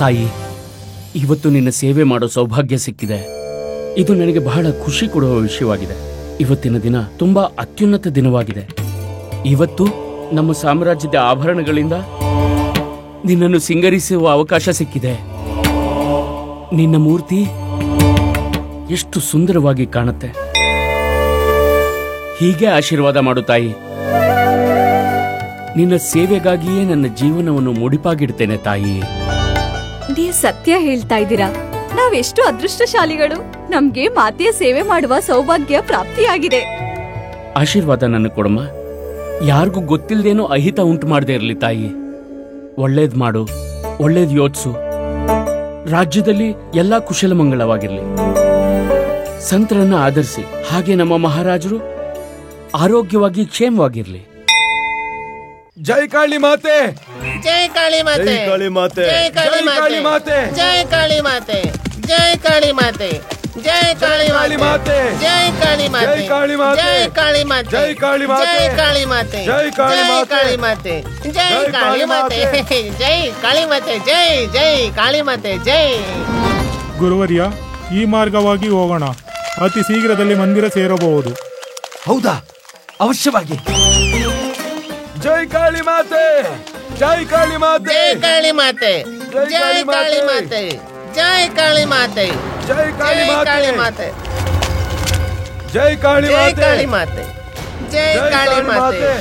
ತಾಯಿ, ಇವತ್ತು ನಿನ್ನ ಸೇವೆ ಮಾಡೋ ಸೌಭಾಗ್ಯ ಸಿಕ್ಕಿದೆ. ಇದು ನನಗೆ ಬಹಳ ಖುಷಿ ಕೊಡುವ ವಿಷಯವಾಗಿದೆ. ಇವತ್ತಿನ ದಿನ ತುಂಬಾ ಅತ್ಯುನ್ನತ ದಿನವಾಗಿದೆ. ಇವತ್ತು ನಮ್ಮ ಸಾಮ್ರಾಜ್ಯದ ಆಭರಣಗಳಿಂದ ನಿನ್ನನ್ನು ಸಿಂಗರಿಸುವ ಅವಕಾಶ ಸಿಕ್ಕಿದೆ. ನಿನ್ನ ಮೂರ್ತಿ ಎಷ್ಟು ಸುಂದರವಾಗಿ ಕಾಣುತ್ತೆ. ಹೀಗೆ ಆಶೀರ್ವಾದ ಮಾಡು ತಾಯಿ. ನಿನ್ನ ಸೇವೆಗಾಗಿಯೇ ನನ್ನ ಜೀವನವನ್ನು ಮುಡಿಪಾಗಿಡ್ತೇನೆ ತಾಯಿ. ನೀವು ಸತ್ಯ ಹೇಳ್ತಾ ಇದ್ದೀರಾ. ನಾವೆಷ್ಟು ಅದೃಷ್ಟಶಾಲಿಗಳು. ನಮ್ಗೆ ಮಾತೆಯ ಸೇವೆ ಮಾಡುವ ಸೌಭಾಗ್ಯ ಪ್ರಾಪ್ತಿಯಾಗಿದೆ. ಆಶೀರ್ವಾದ ನನ್ನ ಕೊಡಮ್ಮ. ಯಾರಿಗೂ ಗೊತ್ತಿಲ್ದೇನೋ ಅಹಿತ ಉಂಟು ಮಾಡದೇ ಇರಲಿ ತಾಯಿ. ಒಳ್ಳೇದ್ ಮಾಡು, ಒಳ್ಳೇದ್ ಯೋಚಿಸು. ರಾಜ್ಯದಲ್ಲಿ ಎಲ್ಲಾ ಕುಶಲಮಂಗಳವಾಗಿರ್ಲಿ. ಸಂತರನ್ನ ಆಧರಿಸಿ, ಹಾಗೆ ನಮ್ಮ ಮಹಾರಾಜರು ಆರೋಗ್ಯವಾಗಿ ಕ್ಷೇಮವಾಗಿರ್ಲಿ. ಜೈ ಕಾಳಿ ಮಾತೆ, ಜೈ ಕಾಳಿ ಮಾತೆ, ಜೈ ಕಾಳಿ ಮಾತೆ, ಜೈ ಕಾಳಿ ಮಾತೆ, ಜೈ ಕಾಳಿ ಮಾತೆ, ಜೈ ಕಾಳಿ ಮಾತೆ, ಜೈ ಕಾಳಿ ಮಾತೆ, ಜೈ ಕಾಳಿ ಮಾತೆ, ಜೈ ಕಾಳಿ ಮಾತೆ, ಜೈ ಕಾಳಿ ಮಾತೆ, ಜೈ ಕಾಳಿ ಮಾತೆ, ಜೈ ಕಾಳಿ ಮಾತೆ, ಜೈ ಕಾಳಿ ಮಾತೆ, ಜೈ ಕಾಳಿ ಮಾತೆ, ಜೈ ಜೈ ಕಾಳಿ ಮಾತೆ, ಜೈ. ಗುರುವರ್ಯ, ಈ ಮಾರ್ಗವಾಗಿ ಹೋಗೋಣ. ಅತಿ ಶೀಘ್ರದಲ್ಲಿ ಮಂದಿರ ಸೇರಬಹುದು. ಹೌದಾ? ಅವಶ್ಯವಾಗಿ. ಜೈ ಕಾಳಿ ಮಾತೆ, ಜೈ ಕಾಳಿ ಮಾತೆ, ಜೈ ಕಾಳಿ ಮಾತೆ, ಜೈ ಕಾಳಿ ಮಾತೆ, ಜೈ ಕಾಳಿ ಮಾತೆ, ಜೈ ಕಾಳಿ ಮಾತೆ, ಜೈ ಕಾಳಿ ಜೈ ಕಾಳಿ ಮಾತೆ, ಮಾತೆ, ಜೈ ಕಾಳಿ ಮಾತೆ.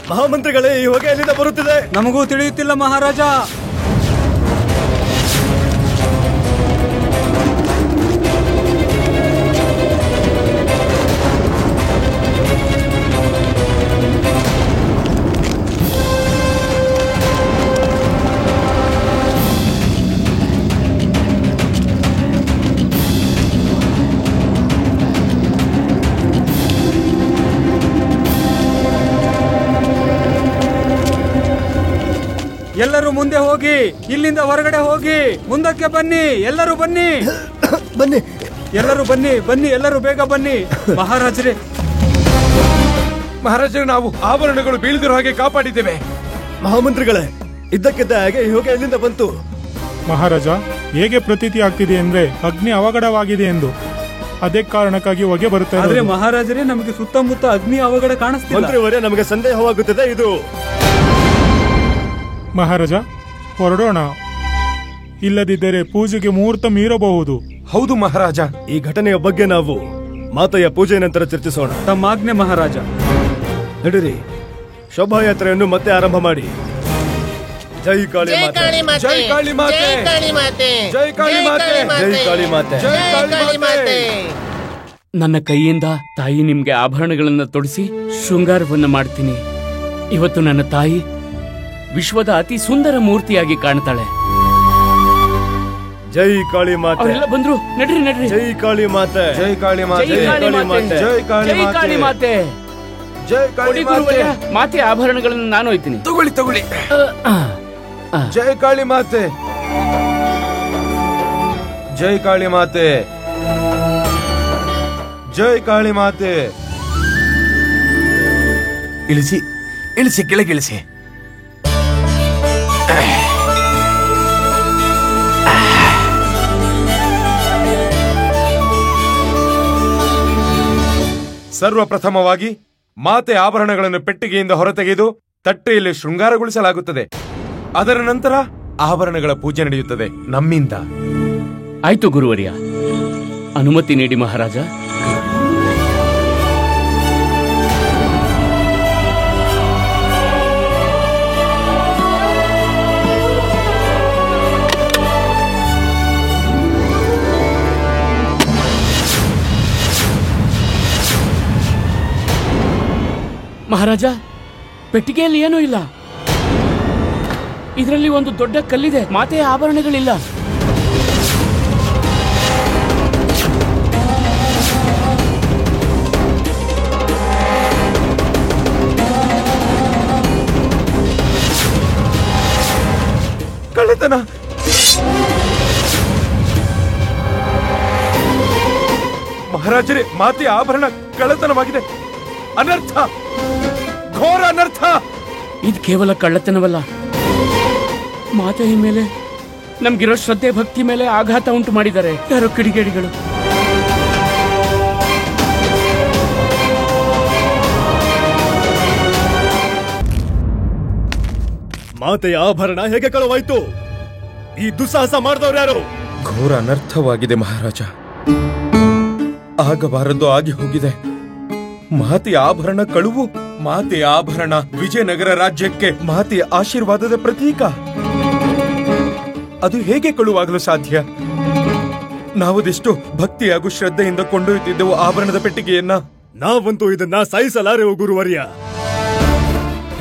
ಮಹಾಮಂತ್ರಿಗಳೇ, ಈ ಹೊಗೆ ಎಲ್ಲಿಂದ ಬರುತ್ತಿದೆ? ನಮಗೂ ತಿಳಿಯುತ್ತಿಲ್ಲ ಮಹಾರಾಜ. ಎಲ್ಲರೂ ಮುಂದೆ ಹೋಗಿ, ಇಲ್ಲಿಂದ ಹೊರಗಡೆ ಹೋಗಿ, ಮುಂದಕ್ಕೆ ಬನ್ನಿ. ಎಲ್ಲರೂ ಬನ್ನಿ, ಬನ್ನಿ, ಎಲ್ಲರೂ ಬನ್ನಿ, ಬನ್ನಿ, ಎಲ್ಲರೂ ಬೇಗ ಬನ್ನಿ. ಮಹಾರಾಜರೇ, ಮಹಾರಾಜರೇ, ನಾವು ಆಭರಣಗಳು ಬೀಳದಿರೋ ಹಾಗೆ ಕಾಪಾಡಿದ್ದೇವೆ. ಮಹಾಮಂತ್ರಿಗಳೇ, ಇದ್ದಕ್ಕಿದ್ದ ಹಾಗೆ ಈ ಹೊಗೆ ಎಲ್ಲಿಂದ ಬಂತು? ಮಹಾರಾಜ, ಹೇಗೆ ಪ್ರತೀತಿ ಆಗ್ತಿದೆ ಅಂದ್ರೆ ಅಗ್ನಿ ಅವಘಡವಾಗಿದೆ ಎಂದು. ಅದೇ ಕಾರಣಕ್ಕಾಗಿ ಹೊಗೆ ಬರುತ್ತೆ. ಆದ್ರೆ ಮಹಾರಾಜರೇ, ನಮಗೆ ಸುತ್ತಮುತ್ತ ಅಗ್ನಿ ಅವಘಡ ಕಾಣಿಸ್ತಿಲ್ಲ. ಮಂತ್ರಿವರೇ, ನಮಗೆ ಸಂದೇಹವಾಗುತ್ತದೆ. ಇದು ಮಹಾರಾಜ, ಹೊರಡೋಣ. ಇಲ್ಲದಿದ್ದರೆ ಪೂಜೆಗೆ ಮುಹೂರ್ತ ಮೀರಬಹುದು. ಹೌದು ಮಹಾರಾಜ. ಈ ಘಟನೆಯ ಬಗ್ಗೆ ನಾವು ಮಾತೆಯ ಪೂಜೆ ನಂತರ ಚರ್ಚಿಸೋಣ. ತಮ್ಮಾಜ್ಞೆ ಮಹಾರಾಜ. ನಡೀರಿ, ಶೋಭಾಯಾತ್ರೆಯನ್ನು ಮತ್ತೆ ಆರಂಭ ಮಾಡಿ. ಜೈ ಕಾಳಿ ಮಾತೆ, ಜೈ ಕಾಳಿ ಮಾತೆ, ಜೈ ಕಾಳಿ ಮಾತೆ, ಜೈ ಕಾಳಿ ಮಾತೆ, ಜೈ ಕಾಳಿ ಮಾತೆ, ಜೈ ಕಾಳಿ ಮಾತೆ. ನನ್ನ ಕೈಯಿಂದ ತಾಯಿ ನಿಮ್ಗೆ ಆಭರಣಗಳನ್ನ ತೊಡಿಸಿ ಶೃಂಗಾರವನ್ನ ಮಾಡ್ತೀನಿ. ಇವತ್ತು ನನ್ನ ತಾಯಿ ವಿಶ್ವದ ಅತಿ ಸುಂದರ ಮೂರ್ತಿಯಾಗಿ ಕಾಣ್ತಾಳೆ. ಜೈ ಕಾಳಿ ಮಾತೆ. ಅವರೆಲ್ಲ ಬಂದ್ರು, ನಡ್ರಿ ನಡ್ರಿ. ಜೈ ಕಾಳಿ ಮಾತೆ, ಜೈ ಕಾಳಿ ಮಾತೆ, ಜೈ ಕಾಳಿ ಮಾತೆ, ಜೈ ಕಾಳಿ ಮಾತೆ, ಜೈ ಕಾಳಿ ಮಾತೆ. ಮಾತೆ ಆಭರಣಗಳನ್ನು ನಾನು ಒಯ್ತೀನಿ. ತಗೊಳ್ಳಿ ತಗೊಳ್ಳಿ. ಜೈ ಕಾಳಿ ಮಾತೆ, ಜೈ ಕಾಳಿ ಮಾತೆ, ಜೈ ಕಾಳಿ ಮಾತೆ. ಇಳಿಸಿ ಇಳಿಸಿ, ಕೆಳಗಿಳಿಸಿ. ಸರ್ವಪ್ರಥಮವಾಗಿ ಮಾತೆ ಆಭರಣಗಳನ್ನು ಪೆಟ್ಟಿಗೆಯಿಂದ ಹೊರತೆಗೆದು ತಟ್ಟೆಯಲ್ಲಿ ಶೃಂಗಾರಗೊಳಿಸಲಾಗುತ್ತದೆ. ಅದರ ನಂತರ ಆಭರಣಗಳ ಪೂಜೆ ನಡೆಯುತ್ತದೆ ನಮ್ಮಿಂದ. ಆಯ್ತು ಗುರುವರ್ಯ, ಅನುಮತಿ ನೀಡಿ ಮಹಾರಾಜ. ಮಹಾರಾಜ, ಪೆಟ್ಟಿಗೆಯಲ್ಲಿ ಏನೂ ಇಲ್ಲ. ಇದರಲ್ಲಿ ಒಂದು ದೊಡ್ಡ ಕಲ್ಲಿದೆ, ಮಾತೆಯ ಆಭರಣಗಳಿಲ್ಲ. ಕಳ್ಳತನ! ಮಹಾರಾಜರೇ, ಮಾತೆಯ ಆಭರಣ ಕಳ್ಳತನವಾಗಿದೆ. ಅನರ್ಥ, ಘೋರ ಅನರ್ಥ. ಇದು ಕೇವಲ ಕಳ್ಳತನವಲ್ಲ, ಮಾತೆಯ ಮೇಲೆ ನಮ್ಗಿರೋ ಶ್ರದ್ಧೆ ಭಕ್ತಿ ಮೇಲೆ ಆಘಾತ ಉಂಟು ಮಾಡಿದ್ದಾರೆ ಯಾರೋ ಕಿಡಿಗೇಡಿಗಳು. ಮಾತೆಯ ಆಭರಣ ಹೇಗೆ ಕಳವಾಯ್ತು? ಈ ದುಸ್ಸಾಹಸ ಮಾಡಿದವ್ರು ಯಾರು? ಘೋರ ಅನರ್ಥವಾಗಿದೆ ಮಹಾರಾಜ. ಆಗಬಾರದು ಆಗಿ ಹೋಗಿದೆ. ಮಾತೆಯ ಆಭರಣ ಕಳುವು. ಮಾತೆಯ ಆಭರಣ ವಿಜಯನಗರ ರಾಜ್ಯಕ್ಕೆ ಮಾತೆಯ ಆಶೀರ್ವಾದದ ಪ್ರತೀಕ. ಅದು ಹೇಗೆ ಕಳುವಾಗಲು ಸಾಧ್ಯ? ನಾವದೆಷ್ಟು ಭಕ್ತಿ ಹಾಗೂ ಶ್ರದ್ಧೆಯಿಂದ ಕೊಂಡೊಯ್ಯುತ್ತಿದ್ದೆವು ಆಭರಣದ ಪೆಟ್ಟಿಗೆಯನ್ನ. ನಾವಂತೂ ಇದನ್ನ ಸಹಿಸಲಾರೆವು ಗುರುವರ್ಯ.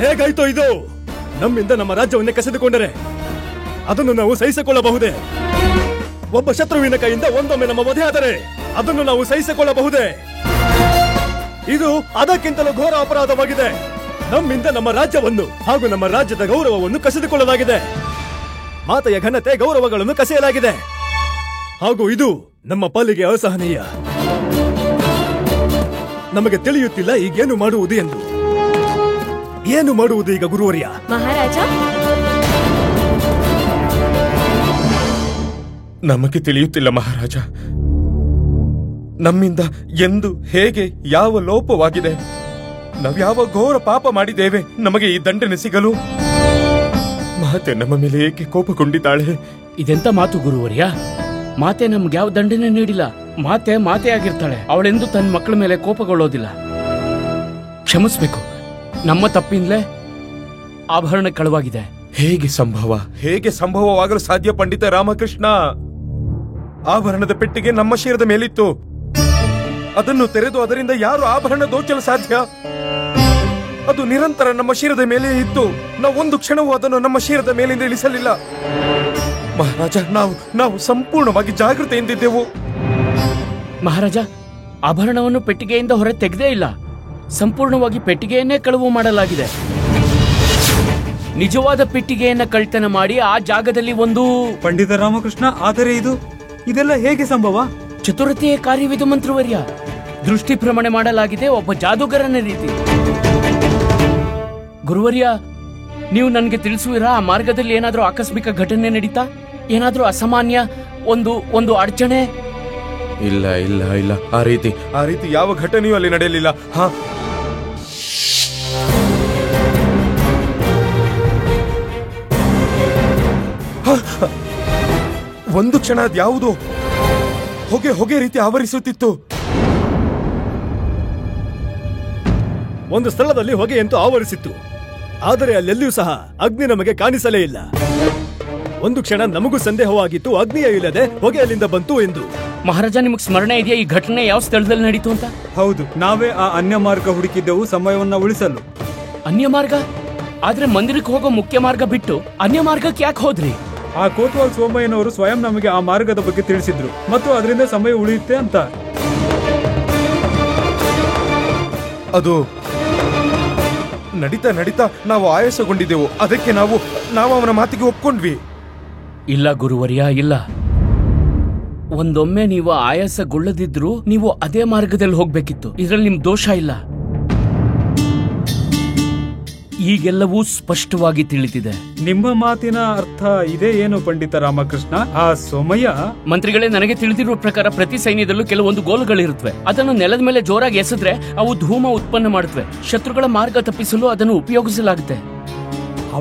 ಹೇಗಾಯ್ತೋ ಇದು? ನಮ್ಮಿಂದ ನಮ್ಮ ರಾಜ್ಯವನ್ನೇ ಕಸಿದುಕೊಂಡರೆ ಅದನ್ನು ನಾವು ಸಹಿಸಿಕೊಳ್ಳಬಹುದೇ? ಒಬ್ಬ ಶತ್ರುವಿನ ಕೈಯಿಂದ ಒಂದೊಮ್ಮೆ ನಮ್ಮ ವಧೆ ಆದರೆ ಅದನ್ನು ನಾವು ಸಹಿಸಿಕೊಳ್ಳಬಹುದೇ? ಇದು ಅದಕ್ಕಿಂತಲೂ ಘೋರ ಅಪರಾಧವಾಗಿದೆ. ನಮ್ಮಿಂದ ನಮ್ಮ ರಾಜ್ಯವನ್ನು ಹಾಗೂ ನಮ್ಮ ರಾಜ್ಯದ ಗೌರವವನ್ನು ಕಸಿದುಕೊಳ್ಳಲಾಗಿದೆ. ಮಾತೆಯ ಘನತೆ ಗೌರವಗಳನ್ನು ಕಸಿಯಲಾಗಿದೆ. ಹಾಗೂ ಇದು ನಮ್ಮ ಪಾಲಿಗೆ ಅಸಹನೀಯ. ನಮಗೆ ತಿಳಿಯುತ್ತಿಲ್ಲ ಈಗೇನು ಮಾಡುವುದು ಎಂದು. ಏನು ಮಾಡುವುದು ಈಗ ಗುರುವರ್ಯ? ಮಹಾರಾಜ, ನಮಗೆ ತಿಳಿಯುತ್ತಿಲ್ಲ ಮಹಾರಾಜ. ನಮ್ಮಿಂದ ಎಂದು ಹೇಗೆ ಯಾವ ಲೋಪವಾಗಿದೆ? ನಾವ್ಯಾವ ಘೋರ ಪಾಪ ಮಾಡಿದ್ದೇವೆ ನಮಗೆ ಈ ದಂಡನೆ ಸಿಗಲು? ಮಾತೆ ನಮ್ಮ ಮೇಲೆ ಏಕೆ ಕೋಪಗೊಂಡಿದ್ದಾಳೆ? ಇದೆಂತ ಮಾತು ಗುರುವರ್ಯ? ಮಾತೆ ನಮ್ಗೆ ಯಾವ ದಂಡನೆ ನೀಡಿಲ್ಲ. ಮಾತೆ ಆಗಿರ್ತಾಳೆ. ಅವಳೆಂದು ತನ್ನ ಮಕ್ಕಳ ಮೇಲೆ ಕೋಪಗೊಳ್ಳೋದಿಲ್ಲ. ಕ್ಷಮಿಸ್ಬೇಕು, ನಮ್ಮ ತಪ್ಪಿಂದಲೇ ಆಭರಣ ಕಳವಾಗಿದೆ. ಹೇಗೆ ಸಂಭವವಾಗಲು ಸಾಧ್ಯ ಪಂಡಿತ ರಾಮಕೃಷ್ಣ? ಆಭರಣದ ಪೆಟ್ಟಿಗೆ ನಮ್ಮ ಶಿರದ ಮೇಲಿತ್ತು. ಅದನ್ನು ತೆರೆದು ಅದರಿಂದ ಯಾರು ಆಭರಣ ದೋಚಲು ಸಾಧ್ಯ? ಅದು ನಿರಂತರ ನಮ್ಮ ಶಿರದ ಮೇಲೆ ಇತ್ತು. ನಾವು ಒಂದು ಕ್ಷಣವೂ ಅದನ್ನು ನಮ್ಮ ಶಿರದ ಮೇಲಿಂದ ಇಳಿಸಲಿಲ್ಲ. ಮಹಾರಾಜ, ನಾವು ಸಂಪೂರ್ಣವಾಗಿ ಜಾಗೃತೆಯಿಂದಿದ್ದೆವು. ಮಹಾರಾಜ, ಆಭರಣವನ್ನು ಪೆಟ್ಟಿಗೆಯಿಂದ ಹೊರ ತೆಗೆದೇ ಇಲ್ಲ. ಸಂಪೂರ್ಣವಾಗಿ ಪೆಟ್ಟಿಗೆಯನ್ನೇ ಕಳವು ಮಾಡಲಾಗಿದೆ. ನಿಜವಾದ ಪೆಟ್ಟಿಗೆಯನ್ನ ಕಳ್ತನ ಮಾಡಿ ಆ ಜಾಗದಲ್ಲಿ ಒಂದು... ಪಂಡಿತ ರಾಮಕೃಷ್ಣ, ಆದರೆ ಇದೆಲ್ಲ ಹೇಗೆ ಸಂಭವ? ಚತುರತೆಯ ಕಾರ್ಯವಿದು ಮಂತ್ರವರ್ಯ. ದೃಷ್ಟಿ ಭ್ರಮಣೆ ಮಾಡಲಾಗಿದೆ ಒಬ್ಬ ಜಾದೂಗರನ ರೀತಿ. ಗುರುವರ್ಯ, ನೀವು ನನಗೆ ತಿಳಿಸುವಿರಾ, ಆ ಮಾರ್ಗದಲ್ಲಿ ಏನಾದ್ರೂ ಆಕಸ್ಮಿಕ ಘಟನೆ ನಡೀತಾ? ಏನಾದ್ರೂ ಅಸಾಮಾನ್ಯ ಒಂದು ಅಡಚಣೆ? ಇಲ್ಲ ಇಲ್ಲ ಇಲ್ಲ, ಆ ರೀತಿ ಯಾವ ಘಟನೆಯೂ ಅಲ್ಲಿ ನಡೆಯಲಿಲ್ಲ. ಒಂದು ಕ್ಷಣ ಅದ್ಯಾವುದೋ ಹೊಗೆ ರೀತಿ ಆವರಿಸುತ್ತಿತ್ತು. ಒಂದು ಸ್ಥಳದಲ್ಲಿ ಹೊಗೆಯಂತೂ ಆವರಿಸಿತ್ತು, ಆದರೆ ಅಲ್ಲೆಲ್ಲಿಯೂ ಸಹ ಅಗ್ನಿ ನಮಗೆ ಕಾಣಿಸಲೇ ಇಲ್ಲ. ಒಂದು ಕ್ಷಣ ನಮಗೂ ಸಂದೇಹವಾಗಿತ್ತು, ಅಗ್ನಿಯೇ ಇಲ್ಲದೆ ಹೊಗೆ ಅಲ್ಲಿಂದ ಬಂತು ಎಂದು. ಮಹಾರಾಜ, ನಿಮಗೆ ಸ್ಮರಣೆ ಇದೆಯಾ ಈ ಘಟನೆ ಯಾವ ಸ್ಥಳದಲ್ಲಿ ನಡೀತು ಅಂತ? ಹೌದು, ನಾವೇ ಆ ಅನ್ಯ ಮಾರ್ಗ ಹುಡುಕಿದ್ದೆವು ಸಮಯವನ್ನ ಉಳಿಸಲು. ಅನ್ಯ ಮಾರ್ಗ? ಆದ್ರೆ ಮಂದಿರಕ್ಕೆ ಹೋಗೋ ಮುಖ್ಯ ಮಾರ್ಗ ಬಿಟ್ಟು ಅನ್ಯ ಮಾರ್ಗಕ್ಕೆ ಯಾಕೆ ಹೋದ್ರಿ? ಆ ಕೋತ್ವಾಲ್ ಸೋಮಯ್ಯನವರು ಸ್ವಯಂ ನಮಗೆ ಆ ಮಾರ್ಗದ ಬಗ್ಗೆ ತಿಳಿಸಿದ್ರು ಮತ್ತು ಅದರಿಂದ ಸಮಯ ಉಳಿಯುತ್ತೆ ಅಂತ. ಅದು ನಡೀತಾ ನಾವು ಆಯಾಸಗೊಂಡಿದ್ದೆವು. ಅದಕ್ಕೆ ನಾವು ಅವನ ಮಾತಿಗೆ ಒಪ್ಕೊಂಡ್ವಿ. ಇಲ್ಲ ಗುರುವರ್ಯ, ಇಲ್ಲ. ಒಂದೊಮ್ಮೆ ನೀವು ಆಯಾಸಗೊಳ್ಳದಿದ್ರು ನೀವು ಅದೇ ಮಾರ್ಗದಲ್ಲಿ ಹೋಗ್ಬೇಕಿತ್ತು. ಇದ್ರಲ್ಲಿ ನಿಮ್ ದೋಷ ಇಲ್ಲ. ಈಗೆಲ್ಲವೂ ಸ್ಪಷ್ಟವಾಗಿ ತಿಳಿದಿದೆ. ನಿಮ್ಮ ಮಾತಿನ ಅರ್ಥ ಇದೇ ಏನು ಪಂಡಿತ ರಾಮಕೃಷ್ಣ? ಆ ಸೋಮಯ್ಯ... ಮಂತ್ರಿಗಳೇ, ನನಗೆ ತಿಳಿದಿರುವ ಪ್ರಕಾರ ಪ್ರತಿ ಸೈನ್ಯದಲ್ಲೂ ಕೆಲವೊಂದು ಗೋಲುಗಳಿರುತ್ತವೆ. ಅದನ್ನು ನೆಲದ ಮೇಲೆ ಜೋರಾಗಿ ಎಸೆದ್ರೆ ಅವು ಧೂಮ ಉತ್ಪನ್ನ ಮಾಡುತ್ತವೆ. ಶತ್ರುಗಳ ಮಾರ್ಗ ತಪ್ಪಿಸಲು ಅದನ್ನು ಉಪಯೋಗಿಸಲಾಗುತ್ತೆ.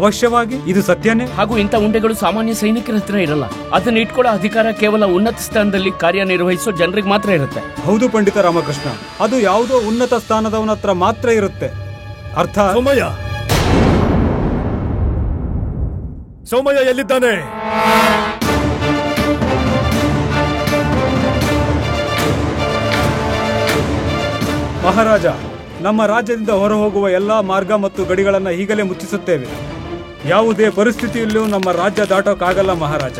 ಅವಶ್ಯವಾಗಿ ಇದು ಸತ್ಯನೇ. ಹಾಗೂ ಇಂಥ ಉಂಡೆಗಳು ಸಾಮಾನ್ಯ ಸೈನಿಕರ ಹತ್ರ ಇರಲ್ಲ. ಅದನ್ನ ಇಟ್ಕೊಳ್ಳೋ ಅಧಿಕಾರ ಕೇವಲ ಉನ್ನತ ಸ್ಥಾನದಲ್ಲಿ ಕಾರ್ಯನಿರ್ವಹಿಸೋ ಜನರಿಗೆ ಮಾತ್ರ ಇರುತ್ತೆ. ಹೌದು ಪಂಡಿತ ರಾಮಕೃಷ್ಣ, ಅದು ಯಾವುದೋ ಉನ್ನತ ಸ್ಥಾನದವನ ಹತ್ರ ಮಾತ್ರ ಇರುತ್ತೆ. ಅರ್ಥ... ಸೋಮಯ್ಯ ಎಲ್ಲಿದ್ದಾನೆ? ಮಹಾರಾಜ, ನಮ್ಮ ರಾಜ್ಯದಿಂದ ಹೊರಹೋಗುವ ಎಲ್ಲಾ ಮಾರ್ಗ ಮತ್ತು ಗಡಿಗಳನ್ನು ಈಗಲೇ ಮುಚ್ಚಿಸುತ್ತೇವೆ. ಯಾವುದೇ ಪರಿಸ್ಥಿತಿಯಲ್ಲೂ ನಮ್ಮ ರಾಜ್ಯ ದಾಟೋಕ್ಕಾಗಲ್ಲ ಮಹಾರಾಜ.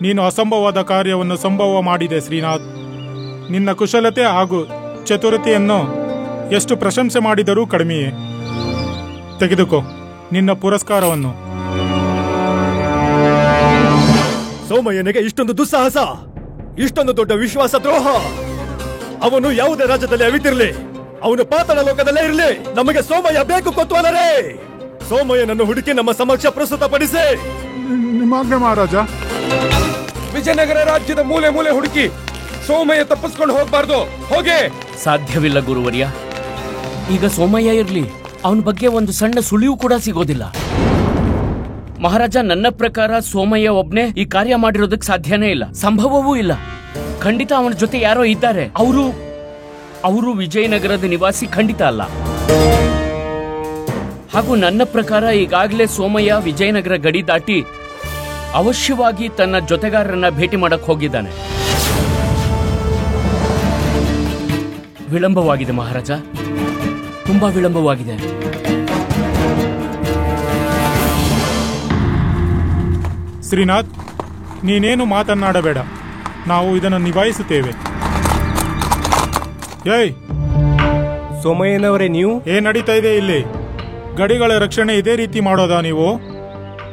ನೀನು ಅಸಂಭವವಾದ ಕಾರ್ಯವನ್ನು ಸಂಭವ ಮಾಡಿದೆ ಶ್ರೀನಾಥ್. ನಿನ್ನ ಕುಶಲತೆ ಹಾಗೂ ಚತುರತೆಯನ್ನು ಎಷ್ಟು ಪ್ರಶಂಸೆ ಮಾಡಿದರೂ ಕಡಿಮೆಯೇ. ತೆಗೆದುಕೋ ನಿನ್ನ ಪುರಸ್ಕಾರವನ್ನು. ಸೋಮಯ್ಯನಿಗೆ ಇಷ್ಟೊಂದು ದುಸ್ಸಾಹಸ, ಇಷ್ಟೊಂದು ದೊಡ್ಡ ವಿಶ್ವಾಸ ದ್ರೋಹ. ಅವನು ಯಾವುದೇ ರಾಜ್ಯದಲ್ಲಿ ಅವಿತಿರ್ಲಿ, ಅವನು ಪಾತಾಳ ಲೋಕದಲ್ಲೇ ಇರಲಿ, ನಮಗೆ ಸೋಮಯ್ಯ ಬೇಕು ಕೊತ್ವಾಲರೇ. ಸೋಮಯ್ಯನನ್ನು ಹುಡುಕಿ ನಮ್ಮ ಸಮಕ್ಷ ಪ್ರಸ್ತುತಪಡಿಸಿ. ನಿಮ್ಮಾಜ್ಞೆ ಮಹಾರಾಜ. ವಿಜಯನಗರ ರಾಜ್ಯದ ಮೂಲೆ ಮೂಲೆ ಹುಡುಕಿ ಸೋಮಯ್ಯ ತಪ್ಪಿಸ್ಕೊಂಡು ಹೋಗ್ಬಾರ್ದು. ಹೋಗೆ. ಸಾಧ್ಯವಿಲ್ಲ ಗುರುವರ್ಯ. ಈಗ ಸೋಮಯ್ಯ ಇರ್ಲಿ, ಅವನ ಬಗ್ಗೆ ಒಂದು ಸಣ್ಣ ಸುಳಿವು ಕೂಡ ಸಿಗೋದಿಲ್ಲ. ಮಹಾರಾಜ, ನನ್ನ ಪ್ರಕಾರ ಸೋಮಯ್ಯ ಒಬ್ನೇ ಈ ಕಾರ್ಯ ಮಾಡಿರೋದಕ್ಕೆ ಸಾಧ್ಯನೇ ಇಲ್ಲ, ಸಂಭವವೂ ಇಲ್ಲ. ಖಂಡಿತ ಅವನ ಜೊತೆ ಯಾರೋ ಇದ್ದಾರೆ. ಅವರು ವಿಜಯನಗರದ ನಿವಾಸಿ ಖಂಡಿತ ಅಲ್ಲ. ಹಾಗೂ ನನ್ನ ಪ್ರಕಾರ ಈಗಾಗಲೇ ಸೋಮಯ್ಯ ವಿಜಯನಗರ ಗಡಿ ದಾಟಿ ಅವಶ್ಯವಾಗಿ ತನ್ನ ಜೊತೆಗಾರರನ್ನ ಭೇಟಿ ಮಾಡಕ್ ಹೋಗಿದ್ದಾನೆ. ವಿಳಂಬವಾಗಿದೆ ಮಹಾರಾಜ, ತುಂಬಾ ವಿಳಂಬವಾಗಿದೆ. ಶ್ರೀನಾಥ್, ನೀನೇನು ಮಾತನಾಡಬೇಡ, ನಾವು ಇದನ್ನು ನಿಭಾಯಿಸುತ್ತೇವೆ. ಏಯ್ ಸೋಮಯ್ಯನವರೇ, ನೀವು ಏನ್ ನಡೀತಾ ಇದೆ ಇಲ್ಲಿ? ಗಡಿಗಳ ರಕ್ಷಣೆ ಇದೇ ರೀತಿ ಮಾಡೋದಾ ನೀವು?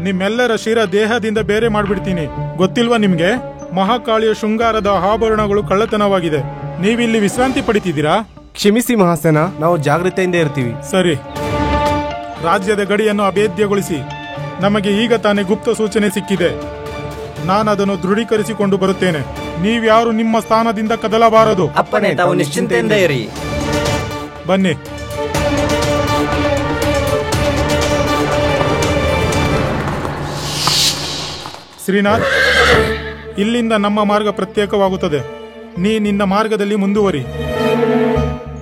ನಿಮ್ಮೆಲ್ಲರ ಶಿರ ದೇಹದಿಂದ ಬೇರೆ ಮಾಡ್ಬಿಡ್ತೀನಿ. ಗೊತ್ತಿಲ್ವಾ ನಿಮ್ಗೆ? ಮಹಾಕಾಳಿಯ ಶೃಂಗಾರದ ಆಭರಣಗಳು ಕಳ್ಳತನವಾಗಿದೆ. ನೀವಿಲ್ಲಿ ವಿಶ್ರಾಂತಿ ಪಡಿತಿದ್ದೀರಾ? ಕ್ಷಮಿಸಿ ಮಹಾಸೇನ, ನಾವು ಜಾಗೃತೆಯಿಂದ ಇರ್ತೀವಿ. ಸರಿ, ರಾಜ್ಯದ ಗಡಿಯನ್ನು ಅಭೇದ್ಯಗೊಳಿಸಿ. ನಮಗೆ ಈಗ ತಾನೇ ಗುಪ್ತ ಸೂಚನೆ ಸಿಕ್ಕಿದೆ. ನಾನು ಅದನ್ನು ದೃಢೀಕರಿಸಿಕೊಂಡು ಬರುತ್ತೇನೆ. ನೀವ್ಯಾರು ನಿಮ್ಮ ಸ್ಥಾನದಿಂದ ಕದಲಬಾರದು. ಅಪ್ಪನೇ, ತಾವು ನಿಶ್ಚಿಂತೆಯಿಂದ ಇರಿ. ಬನ್ನಿ. ಶ್ರೀನಾಥ್, ಇಲ್ಲಿಂದ ನಮ್ಮ ಮಾರ್ಗ ಪ್ರತ್ಯೇಕವಾಗುತ್ತದೆ. ನೀ ನಿನ್ನ ಮಾರ್ಗದಲ್ಲಿ ಮುಂದುವರಿ.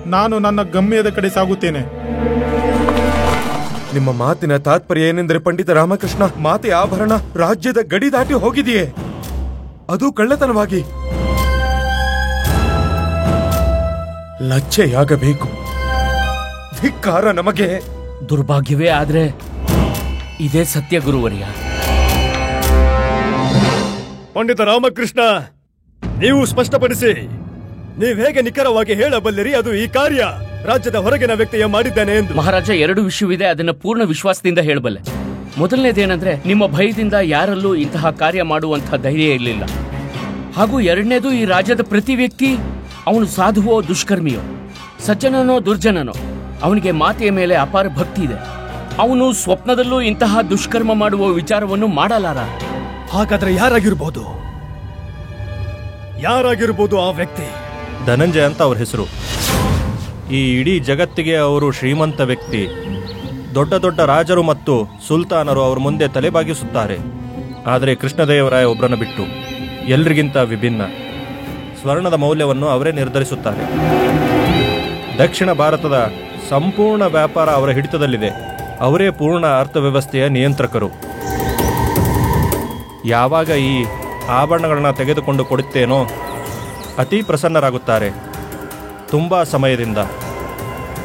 ನಾನು ನನ್ನ ಗಮ್ಯದ ಕಡೆ ಸಾಗುತ್ತೇನೆ. ನಿಮ್ಮ ಮಾತಿನ ತಾತ್ಪರ್ಯ ಏನೆಂದರೆ ಪಂಡಿತ ರಾಮಕೃಷ್ಣ, ಮಾತೆ ಆಭರಣ ರಾಜ್ಯದ ಗಡಿ ದಾಟಿ ಹೋಗಿದೆಯೇ, ಅದು ಕಳ್ಳತನವಾಗಿ. ಲಜ್ಜೆಯಾಗಬೇಕು. ಧಿಕ್ಕಾರ ನಮಗೆ. ದುರ್ಭಾಗ್ಯವೇ ಆದ್ರೆ ಇದೇ ಸತ್ಯ ಗುರುವರ್ಯ. ಪಂಡಿತ ರಾಮಕೃಷ್ಣ, ನೀವು ಸ್ಪಷ್ಟಪಡಿಸಿ. ನೀವು ಹೇಗೆ ನಿಖರವಾಗಿ ಹೇಳಬಲ್ಲಿರಿ ಅದು ಈ ಕಾರ್ಯ ರಾಜ್ಯದ ಹೊರಗಿನ ವ್ಯಕ್ತಿಯ ಮಾಡಿದ್ದಾನೆ ಎಂದು? ಮಹಾರಾಜ, ಎರಡು ವಿಷಯವಿದೆ, ಅದನ್ನ ಪೂರ್ಣ ವಿಶ್ವಾಸದಿಂದ ಹೇಳಬಲ್ಲೆ. ಮೊದಲನೇದೇನೆಂದ್ರೆ, ನಿಮ್ಮ ಭಯದಿಂದ ಯಾರಲ್ಲೂ ಇಂತಹ ಕಾರ್ಯ ಮಾಡುವಂತಹ ಧೈರ್ಯ ಇರಲಿಲ್ಲ. ಹಾಗೂ ಎರಡನೇದು, ಈ ರಾಜ್ಯದ ಪ್ರತಿ ವ್ಯಕ್ತಿ, ಅವನು ಸಾಧುವೋ ದುಷ್ಕರ್ಮಿಯೋ, ಸಜ್ಜನನೋ ದುರ್ಜನನೋ, ಅವನಿಗೆ ಮಾತೆಯ ಮೇಲೆ ಅಪಾರ ಭಕ್ತಿ ಇದೆ. ಅವನು ಸ್ವಪ್ನದಲ್ಲೂ ಇಂತಹ ದುಷ್ಕರ್ಮ ಮಾಡುವ ವಿಚಾರವನ್ನು ಮಾಡಲಾರ. ಹಾಗಾದ್ರೆ ಯಾರಾಗಿರ್ಬೋದು? ಯಾರಾಗಿರ್ಬೋದು ಆ ವ್ಯಕ್ತಿ? ಧನಂಜಯ ಅಂತ ಅವ್ರ ಹೆಸರು. ಈ ಇಡೀ ಜಗತ್ತಿಗೆ ಅವರು ಶ್ರೀಮಂತ ವ್ಯಕ್ತಿ. ದೊಡ್ಡ ದೊಡ್ಡ ರಾಜರು ಮತ್ತು ಸುಲ್ತಾನರು ಅವ್ರ ಮುಂದೆ ತಲೆಬಾಗಿಸುತ್ತಾರೆ. ಆದರೆ ಕೃಷ್ಣದೇವರಾಯ ಒಬ್ಬರನ್ನು ಬಿಟ್ಟು ಎಲ್ರಿಗಿಂತ ವಿಭಿನ್ನ. ಸ್ವರ್ಣದ ಮೌಲ್ಯವನ್ನು ಅವರೇ ನಿರ್ಧರಿಸುತ್ತಾರೆ. ದಕ್ಷಿಣ ಭಾರತದ ಸಂಪೂರ್ಣ ವ್ಯಾಪಾರ ಅವರ ಹಿಡಿತದಲ್ಲಿದೆ. ಅವರೇ ಪೂರ್ಣ ಅರ್ಥವ್ಯವಸ್ಥೆಯ ನಿಯಂತ್ರಕರು. ಯಾವಾಗ ಈ ಆಭರಣಗಳನ್ನ ತೆಗೆದುಕೊಂಡು ಕೊಡುತ್ತೇನೋ ಅತಿ ಪ್ರಸನ್ನರಾಗುತ್ತಾರೆ. ತುಂಬ ಸಮಯದಿಂದ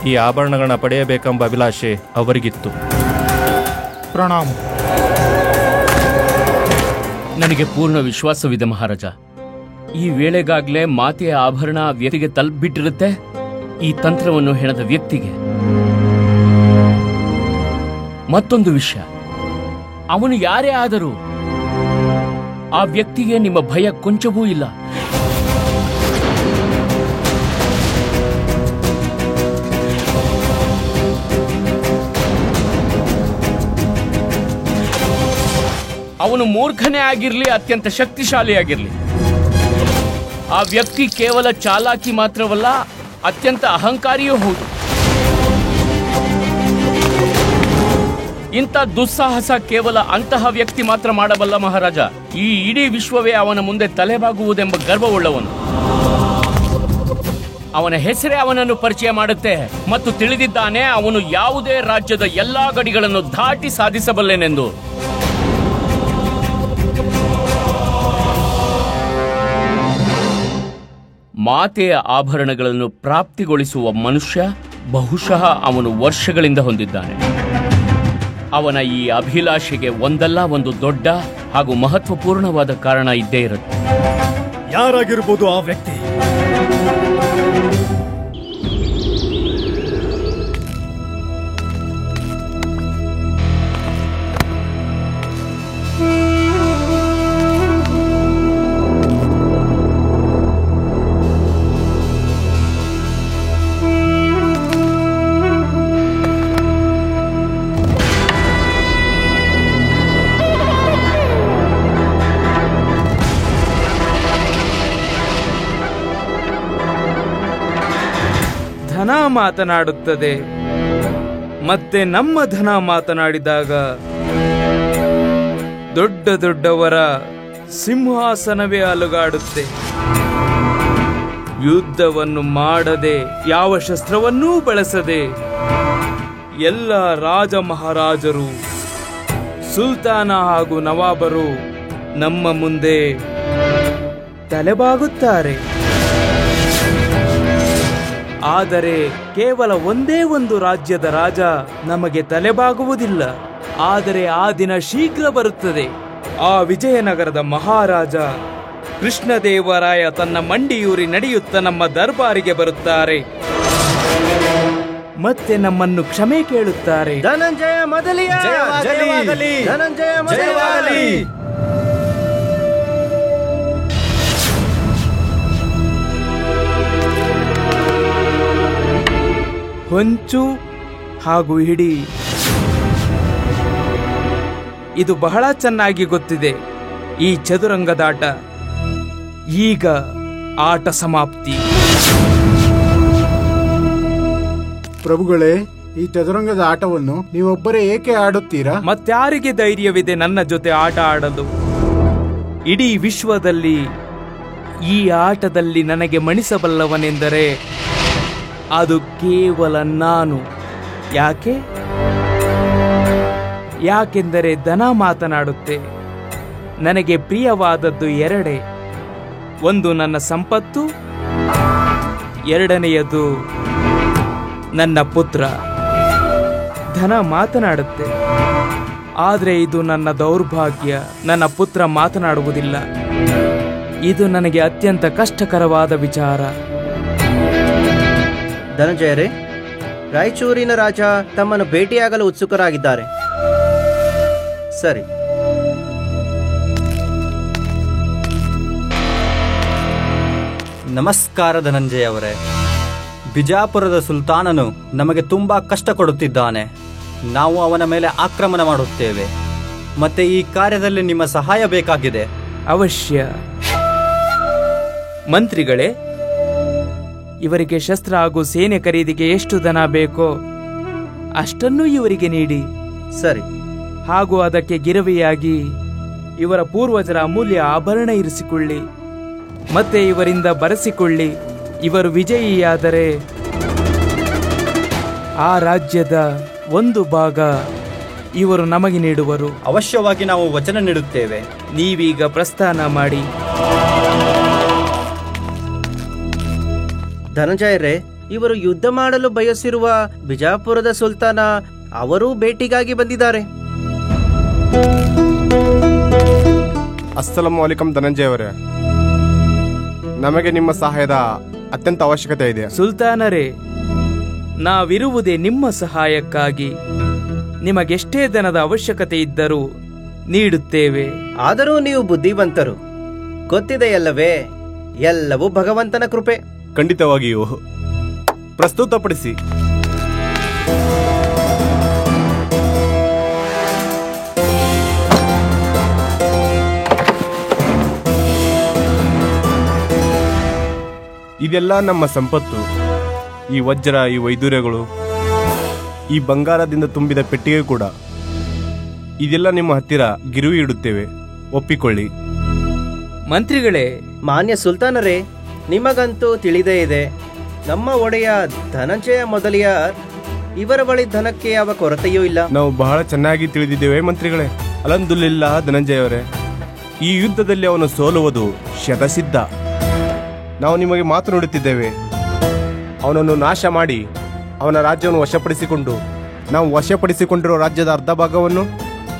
ಈ ಆಭರಣಗಳನ್ನ ಪಡೆಯಬೇಕೆಂಬ ಅಭಿಲಾಷೆ ಅವರಿಗಿತ್ತು. ಪ್ರಣಾಮ. ನನಗೆ ಪೂರ್ಣ ವಿಶ್ವಾಸವಿದೆ ಮಹಾರಾಜ. ಈ ವೇಳೆಗಾಗ್ಲೇ ಮಾತೆಯ ಆಭರಣ ವ್ಯಕ್ತಿಗೆ ತಲುಪಿಬಿಟ್ಟಿರುತ್ತೆ, ಈ ತಂತ್ರವನ್ನು ಹೆಣದ ವ್ಯಕ್ತಿಗೆ. ಮತ್ತೊಂದು ವಿಷಯ, ಅವನು ಯಾರೇ ಆದರೂ ಆ ವ್ಯಕ್ತಿಗೆ ನಿಮ್ಮ ಭಯ ಕೊಂಚವೂ ಇಲ್ಲ. ಅವನು ಮೂರ್ಖನೇ ಆಗಿರ್ಲಿ, ಅತ್ಯಂತ ಶಕ್ತಿಶಾಲಿಯಾಗಿರ್ಲಿ, ಆ ವ್ಯಕ್ತಿ ಕೇವಲ ಚಾಲಾಕಿ ಮಾತ್ರವಲ್ಲ, ಅತ್ಯಂತ ಅಹಂಕಾರಿಯೂ ಹೌದು. ಇಂಥ ದುಸ್ಸಾಹಸ ಕೇವಲ ಅಂತಹ ವ್ಯಕ್ತಿ ಮಾತ್ರ ಮಾಡಬಲ್ಲ ಮಹಾರಾಜ. ಈ ಇಡೀ ವಿಶ್ವವೇ ಅವನ ಮುಂದೆ ತಲೆಬಾಗುವುದೆಂಬ ಗರ್ವವುಳ್ಳವನು. ಅವನ ಹೆಸರೇ ಅವನನ್ನು ಪರಿಚಯ ಮಾಡುತ್ತೆ ಮತ್ತು ತಿಳಿದಿದ್ದಾನೆ ಅವನು ಯಾವುದೇ ರಾಜ್ಯದ ಎಲ್ಲಾ ಗಡಿಗಳನ್ನು ದಾಟಿ ಸಾಧಿಸಬಲ್ಲೆನೆಂದು. ಮಾತೆಯ ಆಭರಣಗಳನ್ನು ಪ್ರಾಪ್ತಿಗೊಳಿಸುವ ಮನುಷ್ಯ ಬಹುಶಃ ಅವನು ವರ್ಷಗಳಿಂದ ಹೊಂದಿದ್ದಾನೆ. ಅವನ ಈ ಅಭಿಲಾಷೆಗೆ ಒಂದಲ್ಲ ಒಂದು ದೊಡ್ಡ ಹಾಗೂ ಮಹತ್ವಪೂರ್ಣವಾದ ಕಾರಣ ಇದ್ದೇ ಇರುತ್ತೆ. ಯಾರಾಗಿರ್ಬೋದು ಆ ವ್ಯಕ್ತಿ? ಧನ ಮಾತನಾಡುತ್ತದೆ, ಮತ್ತೆ ನಮ್ಮ ಧನ ಮಾತನಾಡಿದಾಗ ದೊಡ್ಡ ದೊಡ್ಡವರ ಸಿಂಹಾಸನವೇ ಅಲುಗಾಡುತ್ತೆ. ಯುದ್ಧವನ್ನು ಮಾಡದೆ, ಯಾವ ಶಸ್ತ್ರವನ್ನೂ ಬಳಸದೆ ಎಲ್ಲ ರಾಜ ಮಹಾರಾಜರು, ಸುಲ್ತಾನ ಹಾಗೂ ನವಾಬರು ನಮ್ಮ ಮುಂದೆ ತಲೆಬಾಗುತ್ತಾರೆ. ಆದರೆ ಕೇವಲ ಒಂದೇ ಒಂದು ರಾಜ್ಯದ ರಾಜ ನಮಗೆ ತಲೆಬಾಗುವುದಿಲ್ಲ. ಆದರೆ ಆ ದಿನ ಶೀಘ್ರ ಬರುತ್ತದೆ. ಆ ವಿಜಯನಗರದ ಮಹಾರಾಜ ಕೃಷ್ಣದೇವರಾಯ ತನ್ನ ಮಂಡಿಯೂರಿ ನಡೆಯುತ್ತಾ ನಮ್ಮ ದರ್ಬಾರಿಗೆ ಬರುತ್ತಾರೆ. ಮತ್ತೆ ನಮ್ಮನ್ನು ಕ್ಷಮೆ ಕೇಳುತ್ತಾರೆ. ಧನಂಜಯ ಮೊದಲಿಯ ಧನಂಜಯ ಮೊದಲಿಯಾಗಲಿ. ಹೊಂಚು ಹಾಗೂ ಹಿಡಿ, ಇದು ಬಹಳ ಚೆನ್ನಾಗಿ ಗೊತ್ತಿದೆ. ಈ ಚದುರಂಗದಾಟ ಈಗ ಆಟ ಸಮಾಪ್ತಿ. ಪ್ರಭುಗಳೇ, ಈ ಚದುರಂಗದ ಆಟವನ್ನು ನೀವೊಬ್ಬರೇ ಏಕೆ ಆಡುತ್ತೀರಾ? ಮತ್ಯಾರಿಗೆ ಧೈರ್ಯವಿದೆ ನನ್ನ ಜೊತೆ ಆಟ ಆಡಲು? ಇಡೀ ವಿಶ್ವದಲ್ಲಿ ಈ ಆಟದಲ್ಲಿ ನನಗೆ ಮಣಿಸಬಲ್ಲವನೆಂದರೆ ಅದು ಕೇವಲ ನಾನು. ಯಾಕೆಂದರೆ ದನ ಮಾತನಾಡುತ್ತೆ. ನನಗೆ ಪ್ರಿಯವಾದದ್ದು ಎರಡೇ. ಒಂದು ನನ್ನ ಸಂಪತ್ತು, ಎರಡನೆಯದು ನನ್ನ ಪುತ್ರ. ಧನ ಮಾತನಾಡುತ್ತೆ, ಆದರೆ ಇದು ನನ್ನ ದೌರ್ಭಾಗ್ಯ. ನನ್ನ ಪುತ್ರ ಮಾತನಾಡುವುದಿಲ್ಲ. ಇದು ನನಗೆ ಅತ್ಯಂತ ಕಷ್ಟಕರವಾದ ವಿಚಾರ. ಧನಂಜಯರೇ, ರಾಯಚೂರಿನ ರಾಜ ತಮ್ಮನ್ನು ಭೇಟಿಯಾಗಲು ಉತ್ಸುಕರಾಗಿದ್ದಾರೆ. ಸರಿ. ನಮಸ್ಕಾರ ಧನಂಜಯ ಅವರೇ. ಬಿಜಾಪುರದ ಸುಲ್ತಾನನು ನಮಗೆ ತುಂಬಾ ಕಷ್ಟ ಕೊಡುತ್ತಿದ್ದಾನೆ. ನಾವು ಅವನ ಮೇಲೆ ಆಕ್ರಮಣ ಮಾಡುತ್ತೇವೆ. ಮತ್ತೆ ಈ ಕಾರ್ಯದಲ್ಲಿ ನಿಮ್ಮ ಸಹಾಯ ಬೇಕಾಗಿದೆ. ಅವಶ್ಯ. ಮಂತ್ರಿಗಳೇ, ಇವರಿಗೆ ಶಸ್ತ್ರ ಹಾಗೂ ಸೇನೆ ಖರೀದಿಗೆ ಎಷ್ಟು ಧನ ಬೇಕೋ ಅಷ್ಟನ್ನು ಇವರಿಗೆ ನೀಡಿ. ಸರಿ. ಹಾಗೂ ಅದಕ್ಕೆ ಗಿರವಿಯಾಗಿ ಇವರ ಪೂರ್ವಜರ ಅಮೂಲ್ಯ ಆಭರಣ ಇರಿಸಿಕೊಳ್ಳಿ. ಮತ್ತೆ ಇವರಿಂದ ಬರೆಸಿಕೊಳ್ಳಿ. ಇವರು ವಿಜಯಿಯಾದರೆ ಆ ರಾಜ್ಯದ ಒಂದು ಭಾಗ ಇವರು ನಮಗೆ ನೀಡುವರು. ಅವಶ್ಯವಾಗಿ ನಾವು ವಚನ ನೀಡುತ್ತೇವೆ. ನೀವೀಗ ಪ್ರಸ್ಥಾನ ಮಾಡಿ. ಧನಂಜಯರೇ, ಇವರು ಯುದ್ಧ ಮಾಡಲು ಬಯಸಿರುವ ಬಿಜಾಪುರದ ಸುಲ್ತಾನ ಅವರೂ ಭೇಟಿಗಾಗಿ ಬಂದಿದ್ದಾರೆ. ಅಸ್ಸಲಾಮು ಅಲೈಕಂ ಧನಂಜಯ ಅವರೇ, ನಮಗೆ ನಿಮ್ಮ ಸಹಾಯದ ಅತ್ಯಂತ ಅವಶ್ಯಕತೆ ಇದೆ. ಸುಲ್ತಾನರೇ, ನಾವಿರುವುದೇ ನಿಮ್ಮ ಸಹಾಯಕ್ಕಾಗಿ. ನಿಮಗೆಷ್ಟೇ ಧನದ ಅವಶ್ಯಕತೆ ಇದ್ದರೂ ನೀಡುತ್ತೇವೆ. ಆದರೂ ನೀವು ಬುದ್ಧಿವಂತರು, ಗೊತ್ತಿದೆಯಲ್ಲವೇ? ಎಲ್ಲವೂ ಭಗವಂತನ ಕೃಪೆ. ಖಂಡಿತವಾಗಿಯೂ. ಪ್ರಸ್ತುತಪಡಿಸಿ. ಇದೆಲ್ಲ ನಮ್ಮ ಸಂಪತ್ತು. ಈ ವಜ್ರ, ಈ ವೈದೂರ್ಯಗಳು, ಈ ಬಂಗಾರದಿಂದ ತುಂಬಿದ ಪೆಟ್ಟಿಗೆ ಕೂಡ. ಇದೆಲ್ಲ ನಿಮ್ಮ ಹತ್ತಿರ ಗಿರುವಿ ಇಡುತ್ತೇವೆ, ಒಪ್ಪಿಕೊಳ್ಳಿ. ಮಂತ್ರಿಗಳೇ, ಮಾನ್ಯ ಸುಲ್ತಾನರೇ, ನಿಮಗಂತೂ ತಿಳಿದೇ ಇದೆ, ನಮ್ಮ ಒಡೆಯ ಧನಂಜಯ ಮೊದಲಿಯಾರ್ ಇವರ ಬಳಿ ಧನಕ್ಕೆ ಯಾವ ಕೊರತೆಯೂ ಇಲ್ಲ. ನಾವು ಬಹಳ ಚೆನ್ನಾಗಿ ತಿಳಿದಿದ್ದೇವೆ ಮಂತ್ರಿಗಳೇ. ಅಲಂದುಲಿಲ್ಲ ಧನಂಜಯ ಅವರೇ, ಈ ಯುದ್ಧದಲ್ಲಿ ಅವನು ಸೋಲುವುದು ಶತಸಿದ್ಧ. ನಾವು ನಿಮಗೆ ಮಾತು ನುಡುತ್ತಿದ್ದೇವೆ. ಅವನನ್ನು ನಾಶ ಮಾಡಿ ಅವನ ರಾಜ್ಯವನ್ನು ವಶಪಡಿಸಿಕೊಂಡು ನಾವು ವಶಪಡಿಸಿಕೊಂಡಿರೋ ರಾಜ್ಯದ ಅರ್ಧ ಭಾಗವನ್ನು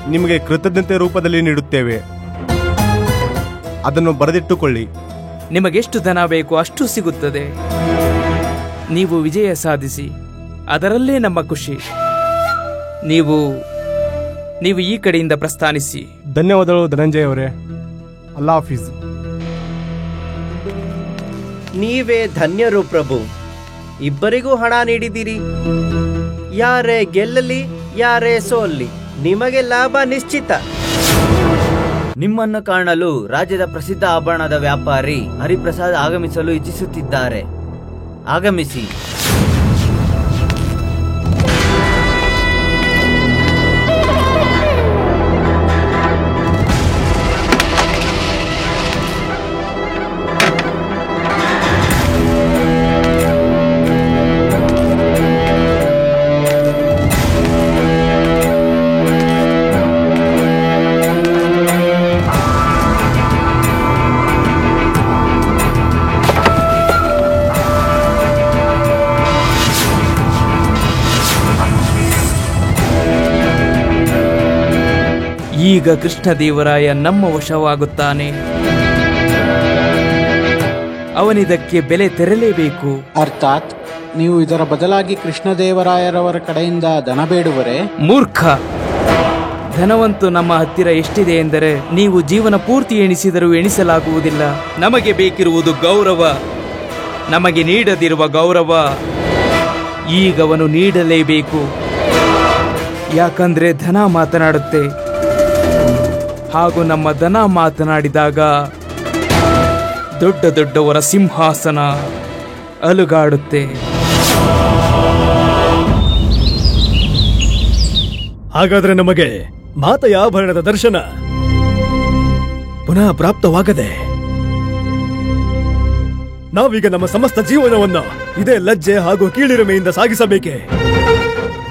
ನಿಮಗೆ ಕೃತಜ್ಞತೆ ರೂಪದಲ್ಲಿ ನೀಡುತ್ತೇವೆ. ಅದನ್ನು ಬರೆದಿಟ್ಟುಕೊಳ್ಳಿ. ನಿಮಗೆಷ್ಟು ಧನ ಬೇಕು ಅಷ್ಟು ಸಿಗುತ್ತದೆ. ನೀವು ವಿಜಯ ಸಾಧಿಸಿ, ಅದರಲ್ಲೇ ನಮ್ಮ ಖುಷಿ. ನೀವು ಈ ಕಡೆಯಿಂದ ಪ್ರಸ್ಥಾನಿಸಿ. ಧನ್ಯವಾದಗಳು ಧನಂಜಯ ಅವರೇ. ಅಲ್ಲಾ ಹಾಫೀಸ್. ನೀವೇ ಧನ್ಯರು ಪ್ರಭು. ಇಬ್ಬರಿಗೂ ಹಣ ನೀಡಿದಿರಿ. ಯಾರೇ ಗೆಲ್ಲಲಿ ಯಾರೇ ಸೋಲ್ಲಿ ನಿಮಗೆ ಲಾಭ ನಿಶ್ಚಿತ. ನಿಮ್ಮನ್ನು ಕಾಣಲು ರಾಜ್ಯದ ಪ್ರಸಿದ್ಧ ಆಭರಣದ ವ್ಯಾಪಾರಿ ಹರಿಪ್ರಸಾದ್ ಆಗಮಿಸಲು ಇಚ್ಛಿಸುತ್ತಿದ್ದಾರೆ. ಆಗಮಿಸಿ. ಈಗ ಕೃಷ್ಣದೇವರಾಯ ನಮ್ಮ ವಶವಾಗುತ್ತಾನೆ. ಅವನಿದಕ್ಕೆ ಬೆಲೆ ತೆರಲೇಬೇಕು. ಅರ್ಥಾತ್ ನೀವು ಇದರ ಬದಲಾಗಿ ಕೃಷ್ಣದೇವರಾಯರವರ ಕಡೆಯಿಂದ ಧನ ಬೇಡುವರೆ? ಮೂರ್ಖ! ಧನವಂತು ನಮ್ಮ ಹತ್ತಿರ ಎಷ್ಟಿದೆ ಎಂದರೆ ನೀವು ಜೀವನ ಪೂರ್ತಿ ಎಣಿಸಿದರೂ ಎಣಿಸಲಾಗುವುದಿಲ್ಲ. ನಮಗೆ ಬೇಕಿರುವುದು ಗೌರವ. ನಮಗೆ ನೀಡದಿರುವ ಗೌರವ ಈಗವನು ನೀಡಲೇಬೇಕು. ಯಾಕಂದ್ರೆ ಧನ ಮಾತನಾಡುತ್ತೆ. ಹಾಗೂ ನಮ್ಮ ಧನ ಮಾತನಾಡಿದಾಗ ದೊಡ್ಡ ದೊಡ್ಡವರ ಸಿಂಹಾಸನ ಅಲುಗಾಡುತ್ತೆ. ಹಾಗಾದ್ರೆ ನಮಗೆ ಮಾತೆಯ ಆಭರಣದ ದರ್ಶನ ಪುನಃ ಪ್ರಾಪ್ತವಾಗದೆ ನಾವೀಗ ನಮ್ಮ ಸಮಸ್ತ ಜೀವನವನ್ನು ಇದೇ ಲಜ್ಜೆ ಹಾಗೂ ಕೀಳಿರಿಮೆಯಿಂದ ಸಾಗಿಸಬೇಕೆ?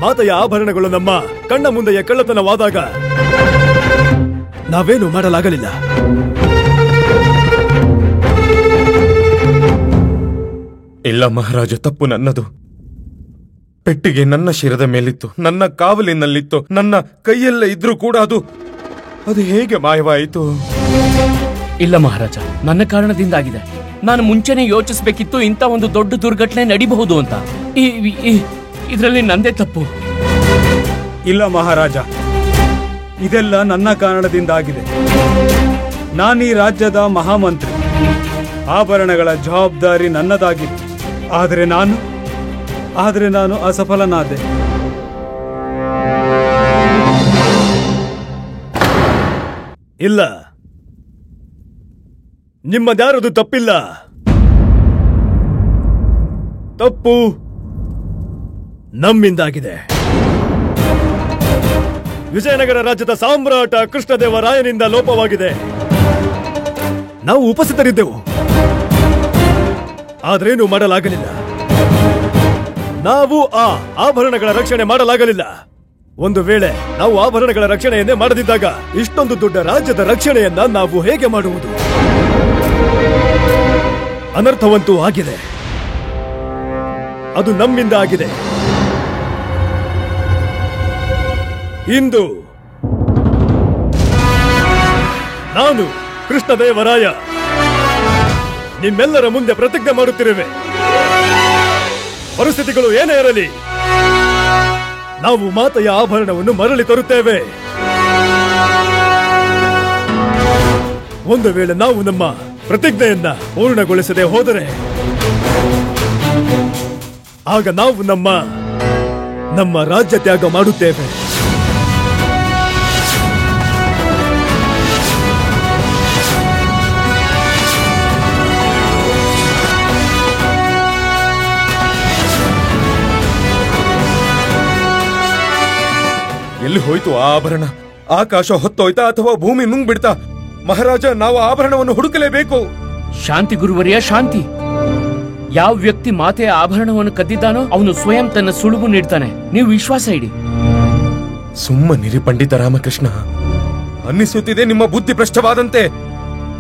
ಮಾತೆಯ ಆಭರಣಗಳು ನಮ್ಮ ಕಣ್ಣ ಮುಂದೆಯ ಕಳ್ಳತನವಾದಾಗ ನಾವೇನು ಮಾಡಲಾಗಲಿಲ್ಲ. ಇಲ್ಲ ಮಹಾರಾಜ, ತಪ್ಪು ನನ್ನದು. ಪೆಟ್ಟಿಗೆ ನನ್ನ ಶಿರದ ಮೇಲಿತ್ತು, ನನ್ನ ಕಾವಲಿನಲ್ಲಿತ್ತು, ನನ್ನ ಕೈಯಲ್ಲೇ ಇದ್ರೂ ಕೂಡ ಅದು ಹೇಗೆ ಮಾಯವಾಯಿತು? ಇಲ್ಲ ಮಹಾರಾಜ, ನನ್ನ ಕಾರಣದಿಂದಾಗಿದೆ. ನಾನು ಮುಂಚೆನೆ ಯೋಚಿಸಬೇಕಿತ್ತು ಇಂಥ ಒಂದು ದೊಡ್ಡ ದುರ್ಘಟನೆ ನಡಿಬಹುದು ಅಂತ. ಇದರಲ್ಲಿ ನಂದೇ ತಪ್ಪು. ಇಲ್ಲ ಮಹಾರಾಜ, ಇದೆಲ್ಲ ನನ್ನ ಕಾರಣದಿಂದಾಗಿದೆ. ನಾನೀ ರಾಜ್ಯದ ಮಹಾಮಂತ್ರಿ. ಆಭರಣಗಳ ಜವಾಬ್ದಾರಿ ನನ್ನದಾಗಿತ್ತು. ಆದರೆ ನಾನು ಅಸಫಲನಾದೆ. ಇಲ್ಲ, ನಿಮ್ಮದ್ಯಾರದು ತಪ್ಪಿಲ್ಲ. ತಪ್ಪು ನಮ್ಮಿಂದಾಗಿದೆ. ವಿಜಯನಗರ ರಾಜ್ಯದ ಸಾಮ್ರಾಟ ಕೃಷ್ಣದೇವರಾಯನಿಂದ ಲೋಪವಾಗಿದೆ. ನಾವು ಉಪಸ್ಥಿತರಿದ್ದೆವು, ಆದ್ರೇನು ಮಾಡಲಾಗಲಿಲ್ಲ. ನಾವು ಆ ಆಭರಣಗಳ ರಕ್ಷಣೆ ಮಾಡಲಾಗಲಿಲ್ಲ. ಒಂದು ವೇಳೆ ನಾವು ಆಭರಣಗಳ ರಕ್ಷಣೆಯನ್ನೇ ಮಾಡದಿದ್ದಾಗ ಇಷ್ಟೊಂದು ದೊಡ್ಡ ರಾಜ್ಯದ ರಕ್ಷಣೆಯನ್ನ ನಾವು ಹೇಗೆ ಮಾಡುವುದು? ಅನರ್ಥವಂತೂ ಆಗಿದೆ. ಅದು ನಮ್ಮಿಂದ ಆಗಿದೆ. ಇಂದು ನಾನು ಕೃಷ್ಣದೇವರಾಯ ನಿಮ್ಮೆಲ್ಲರ ಮುಂದೆ ಪ್ರತಿಜ್ಞೆ ಮಾಡುತ್ತಿರುವೆ. ಪರಿಸ್ಥಿತಿಗಳು ಏನೇ ಇರಲಿ, ನಾವು ಮಾತೆಯ ಆಭರಣವನ್ನು ಮರಳಿ ತರುತ್ತೇವೆ. ಒಂದು ವೇಳೆ ನಾವು ನಮ್ಮ ಪ್ರತಿಜ್ಞೆಯನ್ನ ಪೂರ್ಣಗೊಳಿಸದೆ ಹೋದರೆ ಆಗ ನಾವು ನಮ್ಮ ರಾಜ್ಯ ತ್ಯಾಗ ಮಾಡುತ್ತೇವೆ. ಎಲ್ಲಿ ಹೋಯ್ತು ಆ ಆಭರಣ? ಆಕಾಶ ಹೊತ್ತೋಯ್ತಾ ಅಥವಾ ಭೂಮಿ ನುಂಗ್ಬಿಡ್ತಾ? ಮಹಾರಾಜ, ನಾವು ಆಭರಣವನ್ನು ಹುಡುಕಲೇಬೇಕು. ಶಾಂತಿ ಗುರುವರಿಯ, ಶಾಂತಿ. ಯಾವ ವ್ಯಕ್ತಿ ಮಾತೆಯ ಆಭರಣವನ್ನು ಕದ್ದಿದ್ದಾನೋ ಅವನು ಸ್ವಯಂ ತನ್ನ ಸುಳುವು ನೀಡ್ತಾನೆ. ನೀವು ವಿಶ್ವಾಸ ಇಡಿ. ಸುಮ್ಮನಿರಿ ಪಂಡಿತ ರಾಮಕೃಷ್ಣ. ಅನ್ನಿಸುತ್ತಿದೆ ನಿಮ್ಮ ಬುದ್ಧಿ ಭ್ರಷ್ಟವಾದಂತೆ.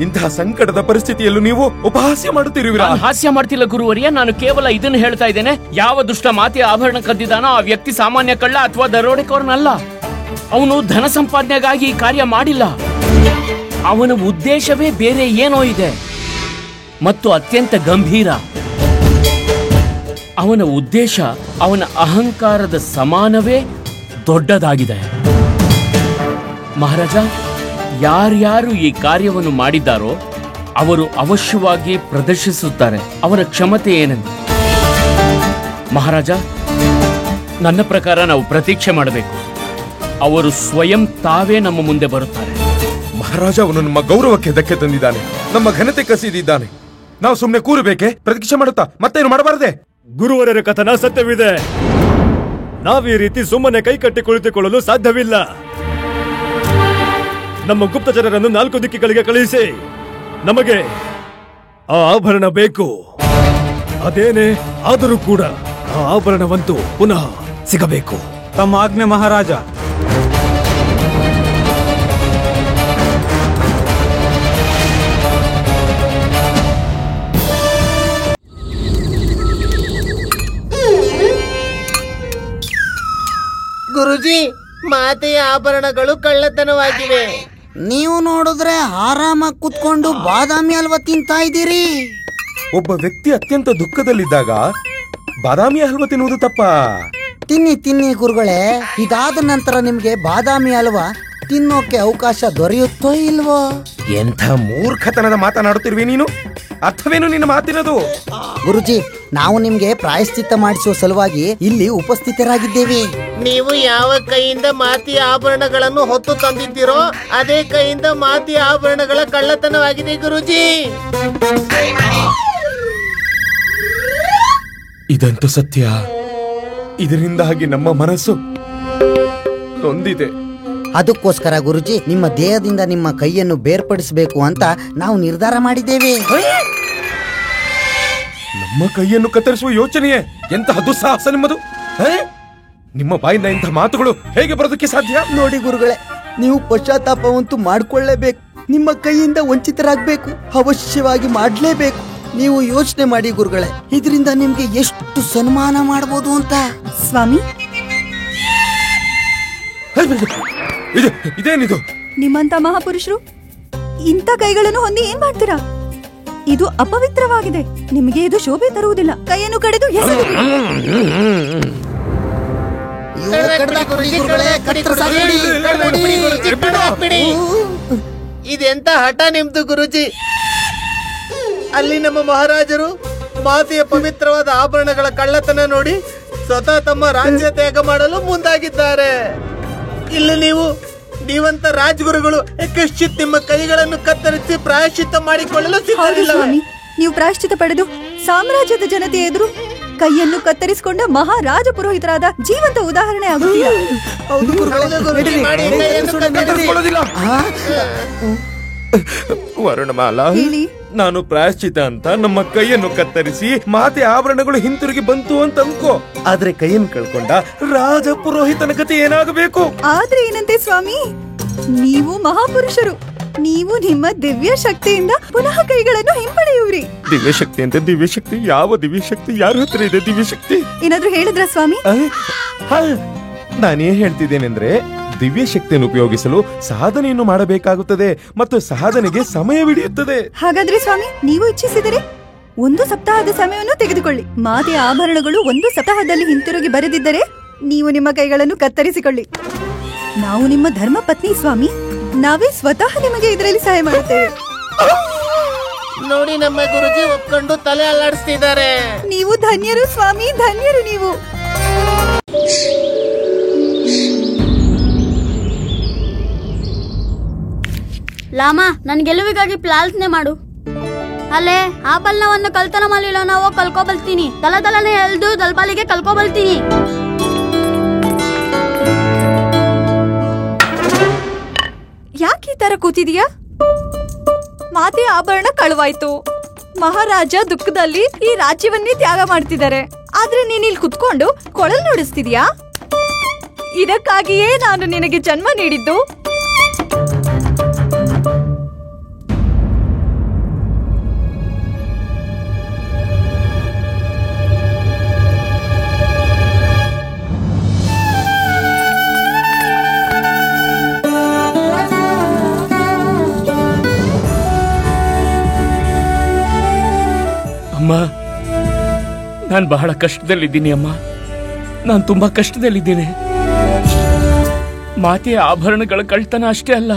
ಇಂತಹ ಸಂಕಟದ ಪರಿಸ್ಥಿತಿಯಲ್ಲೂ ನೀವು ಉಪಹಾಸ್ಯ ಮಾಡುತ್ತಿರುವಿರಾ? ನಾನು ಹಾಸ್ಯ ಮಾಡ್ತಿಲ್ಲ ಗುರುವರಿಯ, ನಾನು ಕೇವಲ ಇದನ್ನು ಹೇಳ್ತಾ ಇದ್ದೇನೆ. ಯಾವ ದುಷ್ಟ ಮಾತೆಯ ಆಭರಣ ಕದ್ದಿದ್ದಾನೋ ಆ ವ್ಯಕ್ತಿ ಸಾಮಾನ್ಯ ಕಳ್ಳ ಅಥವಾ ದರೋಡೆಕೋರನಲ್ಲ. ಅವನು ಧನ ಸಂಪಾದನೆಗಾಗಿ ಈ ಕಾರ್ಯ ಮಾಡಿಲ್ಲ. ಅವನ ಉದ್ದೇಶವೇ ಬೇರೆ ಏನೋ ಇದೆ ಮತ್ತು ಅತ್ಯಂತ ಗಂಭೀರ. ಅವನ ಉದ್ದೇಶ ಅವನ ಅಹಂಕಾರದ ಸಮಾನವೇ ದೊಡ್ಡದಾಗಿದೆ. ಮಹಾರಾಜ, ಯಾರ್ಯಾರು ಈ ಕಾರ್ಯವನ್ನು ಮಾಡಿದ್ದಾರೋ ಅವರು ಅವಶ್ಯವಾಗಿ ಪ್ರದರ್ಶಿಸುತ್ತಾರೆ ಅವರ ಕ್ಷಮತೆ ಏನೆಂದು. ಮಹಾರಾಜ, ನನ್ನ ಪ್ರಕಾರ ನಾವು ಪ್ರತೀಕ್ಷೆ ಮಾಡಬೇಕು. ಅವರು ಸ್ವಯಂ ತಾವೇ ನಮ್ಮ ಮುಂದೆ ಬರುತ್ತಾರೆ. ಮಹಾರಾಜ, ಅವನು ನಮ್ಮ ಗೌರವಕ್ಕೆ ಧಕ್ಕೆ ತಂದಿದ್ದಾನೆ, ನಮ್ಮ ಘನತೆ ಕಸಿದಿದ್ದಾನೆ. ನಾವು ಸುಮ್ಮನೆ ಕೂರಬೇಕೆ? ಪ್ರತೀಕ್ಷೆ ಮಾಡುತ್ತಾ ಮತ್ತೇನು ಮಾಡಬಾರದೆ? ಗುರುವರರ ಕಥನ ಸತ್ಯವಿದೆ. ನಾವೀ ರೀತಿ ಸುಮ್ಮನೆ ಕೈ ಕಟ್ಟಿ ಕುಳಿತುಕೊಳ್ಳಲು ಸಾಧ್ಯವಿಲ್ಲ. ನಮ್ಮ ಗುಪ್ತಚರರನ್ನು 4 ದಿಕ್ಕುಗಳಿಗೆ ಕಳುಹಿಸಿ. ನಮಗೆ ಆ ಆಭರಣ ಬೇಕು. ಅದೇನೇ ಆದರೂ ಕೂಡ ಆ ಆಭರಣವಂತೂ ಪುನಃ ಸಿಗಬೇಕು. ತಮ್ಮ ಆಜ್ಞೆ ಮಹಾರಾಜ. ಗುರುಜಿ, ಮಾತೆಯ ಆಭರಣಗಳು ಕಳ್ಳತನವಾಗಿವೆ. ನೀವು ನೋಡಿದ್ರೆ ಆರಾಮಾಗಿ ಕುತ್ಕೊಂಡು ಬಾದಾಮಿ ಹಲ್ವಾ ತಿಂತಾ ಇದ್ದೀರಿ. ಒಬ್ಬ ವ್ಯಕ್ತಿ ಅತ್ಯಂತ ದುಃಖದಲ್ಲಿದ್ದಾಗ ಬಾದಾಮಿ ಹಲ್ವಾ ತಿನ್ನುವುದು ತಪ್ಪ? ತಿನ್ನಿ ತಿನ್ನಿ ಗುರುಗಳೇ. ಇದಾದ ನಂತರ ನಿಮ್ಗೆ ಬಾದಾಮಿ ಹಲ್ವಾ ತಿನ್ನೋಕೆ ಅವಕಾಶ ದೊರೆಯುತ್ತೋ ಇಲ್ವೋ? ಎಂಥ ಮೂರ್ಖತನದ ಮಾತನಾಡುತ್ತಿರುವೆ ನೀನು. ಅರ್ಥವೇನು ನಿನ್ನ ಮಾತಿನದು? ಗುರುಜಿ, ನಾವು ನಿಮ್ಗೆ ಪ್ರಾಯಶ್ಚಿತ್ತ ಮಾಡಿಸುವ ಸಲುವಾಗಿ ಇಲ್ಲಿ ಉಪಸ್ಥಿತರಾಗಿದ್ದೇವೆ. ನೀವು ಯಾವ ಕೈಯಿಂದ ಮಾತೆಯ ಆಭರಣಗಳನ್ನು ಹೊತ್ತು ತಂದಿದ್ದೀರೋ ಅದೇ ಕೈಯಿಂದ ಮಾತೆಯ ಆಭರಣಗಳ ಕಳ್ಳತನವಾಗಿದೆ ಗುರುಜಿ. ಇದಂತೂ ಸತ್ಯ. ಇದರಿಂದಾಗಿ ನಮ್ಮ ಮನಸ್ಸು ನೊಂದಿದೆ. ಅದಕ್ಕೋಸ್ಕರ ಗುರುಜಿ, ನಿಮ್ಮ ದೇಹದಿಂದ ನಿಮ್ಮ ಕೈಯನ್ನು ಬೇರ್ಪಡಿಸಬೇಕು ಅಂತ ನಾವು ನಿರ್ಧಾರ ಮಾಡಿದ್ದೇವೆ. ನಮ್ಮ ಕೈಯನ್ನು ಕತ್ತರಿಸುವ ಯೋಚನೆಯೇ ಎಂತಹ ದುಸ್ಸಾಹಸ ನಿಮ್ಮದು! ನಿಮ್ಮ ಬಾಯಿಂದ ಇಂತಹ ಮಾತುಗಳು ಹೇಗೆ ಬರೋದಕ್ಕೆ ಸಾಧ್ಯ? ನೋಡಿ ಗುರುಗಳೇ, ನೀವು ಪಶ್ಚಾತ್ತಾಪವಂತೂ ಮಾಡ್ಕೊಳ್ಳೇಬೇಕು. ನಿಮ್ಮ ಕೈಯಿಂದ ವಂಚಿತರಾಗಬೇಕು, ಅವಶ್ಯವಾಗಿ ಮಾಡಲೇಬೇಕು. ನೀವು ಯೋಚನೆ ಮಾಡಿ ಗುರುಗಳೇ, ಇದರಿಂದ ನಿಮ್ಗೆ ಎಷ್ಟು ಸನ್ಮಾನ ಮಾಡಬಹುದು ಅಂತ. ಸ್ವಾಮಿ, ಇದೇನಿದು? ನಿಮ್ಮಂತ ಮಹಾಪುರುಷರು ಇಂಥ ಕೈಗಳನ್ನು ಹೊಂದಿ ಏನ್ ಮಾಡ್ತೀರಾ? ಇದು ಅಪವಿತ್ರವಾಗಿದೆ. ನಿಮಗೆ ಇದು ಶೋಭೆ ತರುವುದಿಲ್ಲ. ಕೈಯನ್ನು ಕಡಿದು ಇದೆಂತ ಹಠ ನಿಮ್ದು ಗುರುಜಿ. ಅಲ್ಲಿ ನಮ್ಮ ಮಹಾರಾಜರು ಮಾತೆಯ ಪವಿತ್ರವಾದ ಆಭರಣಗಳ ಕಳ್ಳತನ ನೋಡಿ ಸ್ವತಃ ತಮ್ಮ ರಾಜ್ಯ ತ್ಯಾಗ ಮಾಡಲು ಮುಂದಾಗಿದ್ದಾರೆ. ಇಲ್ಲಿ ನೀವಂತ ರಾಜಗುರುಗಳು ಯಕಶ್ಚಿತ್ ನಿಮ್ಮ ಕೈಗಳನ್ನು ಕತ್ತರಿಸಿ ಪ್ರಾಯಶ್ಚಿತ್ತ ಮಾಡಿಕೊಳ್ಳಲು ಸಿದ್ಧರಿಲ್ಲ. ನೀವು ಪ್ರಾಯಶ್ಚಿತ್ತ ಪಡೆದು ಸಾಮ್ರಾಜ್ಯದ ಜನತೆ ಎದುರು ಕೈಯನ್ನು ಕತ್ತರಿಸಿಕೊಂಡ ಮಹಾರಾಜ ಪುರೋಹಿತರಾದ ಜೀವಂತ ಉದಾಹರಣೆ ಆಗುತ್ತಿಲ್ಲ. ವರುಣಮಾಲಾ, ನಾನು ಪ್ರಾಯಶ್ಚಿತ ಅಂತ ನಮ್ಮ ಕೈಯನ್ನು ಕತ್ತರಿಸಿ ಮಾತೆ ಆಭರಣಗಳು ಹಿಂತಿರುಗಿ ಬಂತು ಅಂತ ಅನ್ಕೋ. ಆದ್ರೆ ಕೈಯನ್ನು ಕಳ್ಕೊಂಡ ರಾಜ ಪುರೋಹಿತನ ಗತಿ ಏನಾಗಬೇಕು? ಆದ್ರೆ ಏನಂತೆ ಸ್ವಾಮಿ, ನೀವು ಮಹಾಪುರುಷರು. ನೀವು ನಿಮ್ಮ ದಿವ್ಯ ಶಕ್ತಿಯಿಂದ ಪುನಃ ಕೈಗಳನ್ನು ಹಿಂಪಡೆಯುವ್ರಿ. ದಿವ್ಯ ಶಕ್ತಿ ಅಂತ? ದಿವ್ಯ ಶಕ್ತಿ? ಯಾವ ದಿವ್ಯ ಶಕ್ತಿ? ಯಾರ ಹತ್ರ ಇದೆ ದಿವ್ಯ ಶಕ್ತಿ? ಏನಾದ್ರೂ ಹೇಳಿದ್ರ ಸ್ವಾಮಿ? ನಾನೇನ್ ಹೇಳ್ತಿದ್ದೇನೆಂದ್ರೆ, ದಿವ್ಯ ಶಕ್ತಿಯನ್ನು ಉಪಯೋಗಿಸಲು ಸಾಧನೆಯನ್ನು ಮಾಡಬೇಕಾಗುತ್ತದೆ ಮತ್ತು ಸಾಧನೆಗೆ ಸಮಯವಿಡಿಯುತ್ತದೆ. ಹಾಗಾದ್ರೆ ಸ್ವಾಮಿ, ನೀವು ಇಚ್ಛಿಸಿದರೆ 1 ಸಪ್ತಾಹದ ಸಮಯವನ್ನು ತೆಗೆದುಕೊಳ್ಳಿ. ಮಾತೆಯ ಆಭರಣಗಳು 1 ಸಪ್ತಾಹದಲ್ಲಿ ಹಿಂತಿರುಗಿ ಬರೆದಿದ್ದರೆ ನೀವು ನಿಮ್ಮ ಕೈಗಳನ್ನು ಕತ್ತರಿಸಿಕೊಳ್ಳಿ. ನಾವು ನಿಮ್ಮ ಧರ್ಮ ಪತ್ನಿ ಸ್ವಾಮಿ. ನಾವೇ ಸ್ವತಃ ನಿಮಗೆ ಇದರಲ್ಲಿ ಸಹಾಯ ಮಾಡುತ್ತೇವೆ. ನೋಡಿ, ನಮ್ಮ ಗುರುಜಿ ಒಪ್ಕೊಂಡು ತಲೆ ಅಲ್ಲಾಡಿಸ್ತಿದ್ದಾರೆ. ನೀವು ಧನ್ಯರು ಸ್ವಾಮಿ, ಧನ್ಯರು ನೀವು. ಲಾಮ, ನನ್ ಗೆಲುವಿಗಾಗಿ ಪ್ರಾರ್ಥನೆ ಮಾಡು. ಅಲ್ಲೇ ಆ ಬಲ್ನವನ್ನು ಕಳ್ತನ ಮಾಡಿಲ್ಲ, ನಾವು ಕಲ್ಕೊಬಲ್ತೀನಿ. ತಲತಲನೆ ಎಲ್ದು ದಲ್ಪಾಲಿಗೆ ಕಲ್ಕೊಬಲ್ತೀನಿ. ಯಾಕೆ ಈ ತರ ಕೂತಿದೀಯಾ? ಮಾತೆಯ ಆಭರಣ ಕಳುವಾಯ್ತು, ಮಹಾರಾಜ ದುಃಖದಲ್ಲಿ ಈ ರಾಜ್ಯವನ್ನೇ ತ್ಯಾಗ ಮಾಡ್ತಿದ್ದಾರೆ. ಆದ್ರೆ ನೀನ್ ಇಲ್ಲಿ ಕುತ್ಕೊಂಡು ಕೊಳಲ್ ನುಡಿಸ್ತಿದ್ಯಾ? ಇದಕ್ಕಾಗಿಯೇ ನಾನು ನಿನಗೆ ಜನ್ಮ ನೀಡಿದ್ದು. ಅಮ್ಮ, ನಾನು ಬಹಳ ಕಷ್ಟದಲ್ಲಿದ್ದೀನಿ ಅಮ್ಮ. ನಾನು ತುಂಬಾ ಕಷ್ಟದಲ್ಲಿದ್ದೇನೆ. ಮಾತೆಯ ಆಭರಣಗಳ ಕಳ್ತನ ಅಷ್ಟೇ ಅಲ್ಲ,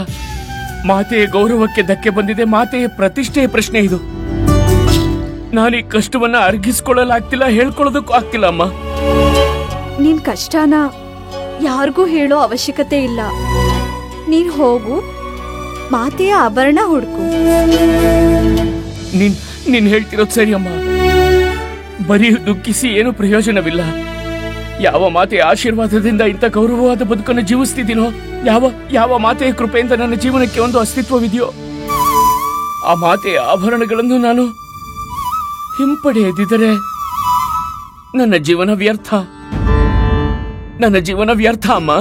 ಮಾತೆಯ ಗೌರವಕ್ಕೆ ಧಕ್ಕೆ ಬಂದಿದೆ. ಮಾತೆಯ ಪ್ರತಿಷ್ಠೆಯ ಪ್ರಶ್ನೆ ಇದು. ನಾನು ಈ ಕಷ್ಟವನ್ನ ಅರ್ಗಿಸ್ಕೊಳ್ಳಲಾಗ್ತಿಲ್ಲ, ಹೇಳ್ಕೊಳ್ಳೋದಕ್ಕೂ ಆಗ್ತಿಲ್ಲ ಅಮ್ಮ. ನಿನ್ ಕಷ್ಟನ ಯಾರಿಗೂ ಹೇಳೋ ಅವಶ್ಯಕತೆ ಇಲ್ಲ. ನೀನ್ ಹೋಗು, ಮಾತೆಯ ಆಭರಣ ಹುಡುಕು. ನೀನ್ ಹೇಳ್ತಿರೋದು ಸರಿ ಅಮ್ಮ. ಬರೀ ದುಃಖಿಸಿ ಏನು ಪ್ರಯೋಜನವಿಲ್ಲ. ಯಾವ ಮಾತೆಯ ಆಶೀರ್ವಾದದಿಂದ ಇಂಥ ಗೌರವವಾದ ಬದುಕನ್ನು ಜೀವಿಸ್ತಿದ್ದೀನೋ, ಯಾವ ಮಾತೆಯ ಕೃಪೆಯಿಂದ ನನ್ನ ಜೀವನಕ್ಕೆ ಒಂದು ಅಸ್ತಿತ್ವವಿದೆಯೋ, ಆ ಮಾತೆಯ ಆಭರಣಗಳನ್ನು ನಾನು ಹಿಂಪಡೆಯದಿದ್ದರೆ ನನ್ನ ಜೀವನ ವ್ಯರ್ಥ. ನನ್ನ ಜೀವನ ವ್ಯರ್ಥ ಅಮ್ಮ.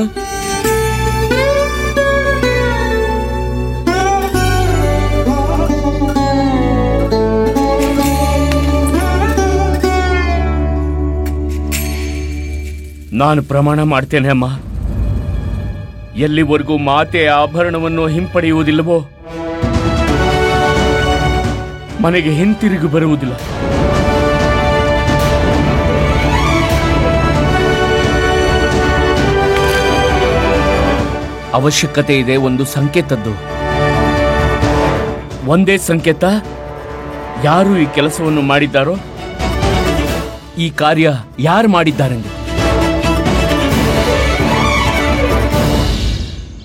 ನಾನು ಪ್ರಮಾಣ ಮಾಡ್ತೇನೆ ಅಮ್ಮ, ಎಲ್ಲಿವರೆಗೂ ಮಾತೆಯ ಆಭರಣವನ್ನು ಹಿಂಪಡೆಯುವುದಿಲ್ಲವೋ ಮನೆಗೆ ಹಿಂತಿರುಗಿ ಬರುವುದಿಲ್ಲ. ಅವಶ್ಯಕತೆ ಇದೆ ಒಂದು ಸಂಕೇತದ್ದು. ಒಂದೇ ಸಂಕೇತ, ಯಾರು ಈ ಕೆಲಸವನ್ನು ಮಾಡಿದ್ದಾರೋ, ಈ ಕಾರ್ಯ ಯಾರು ಮಾಡಿದ್ದಾರೆಂದು.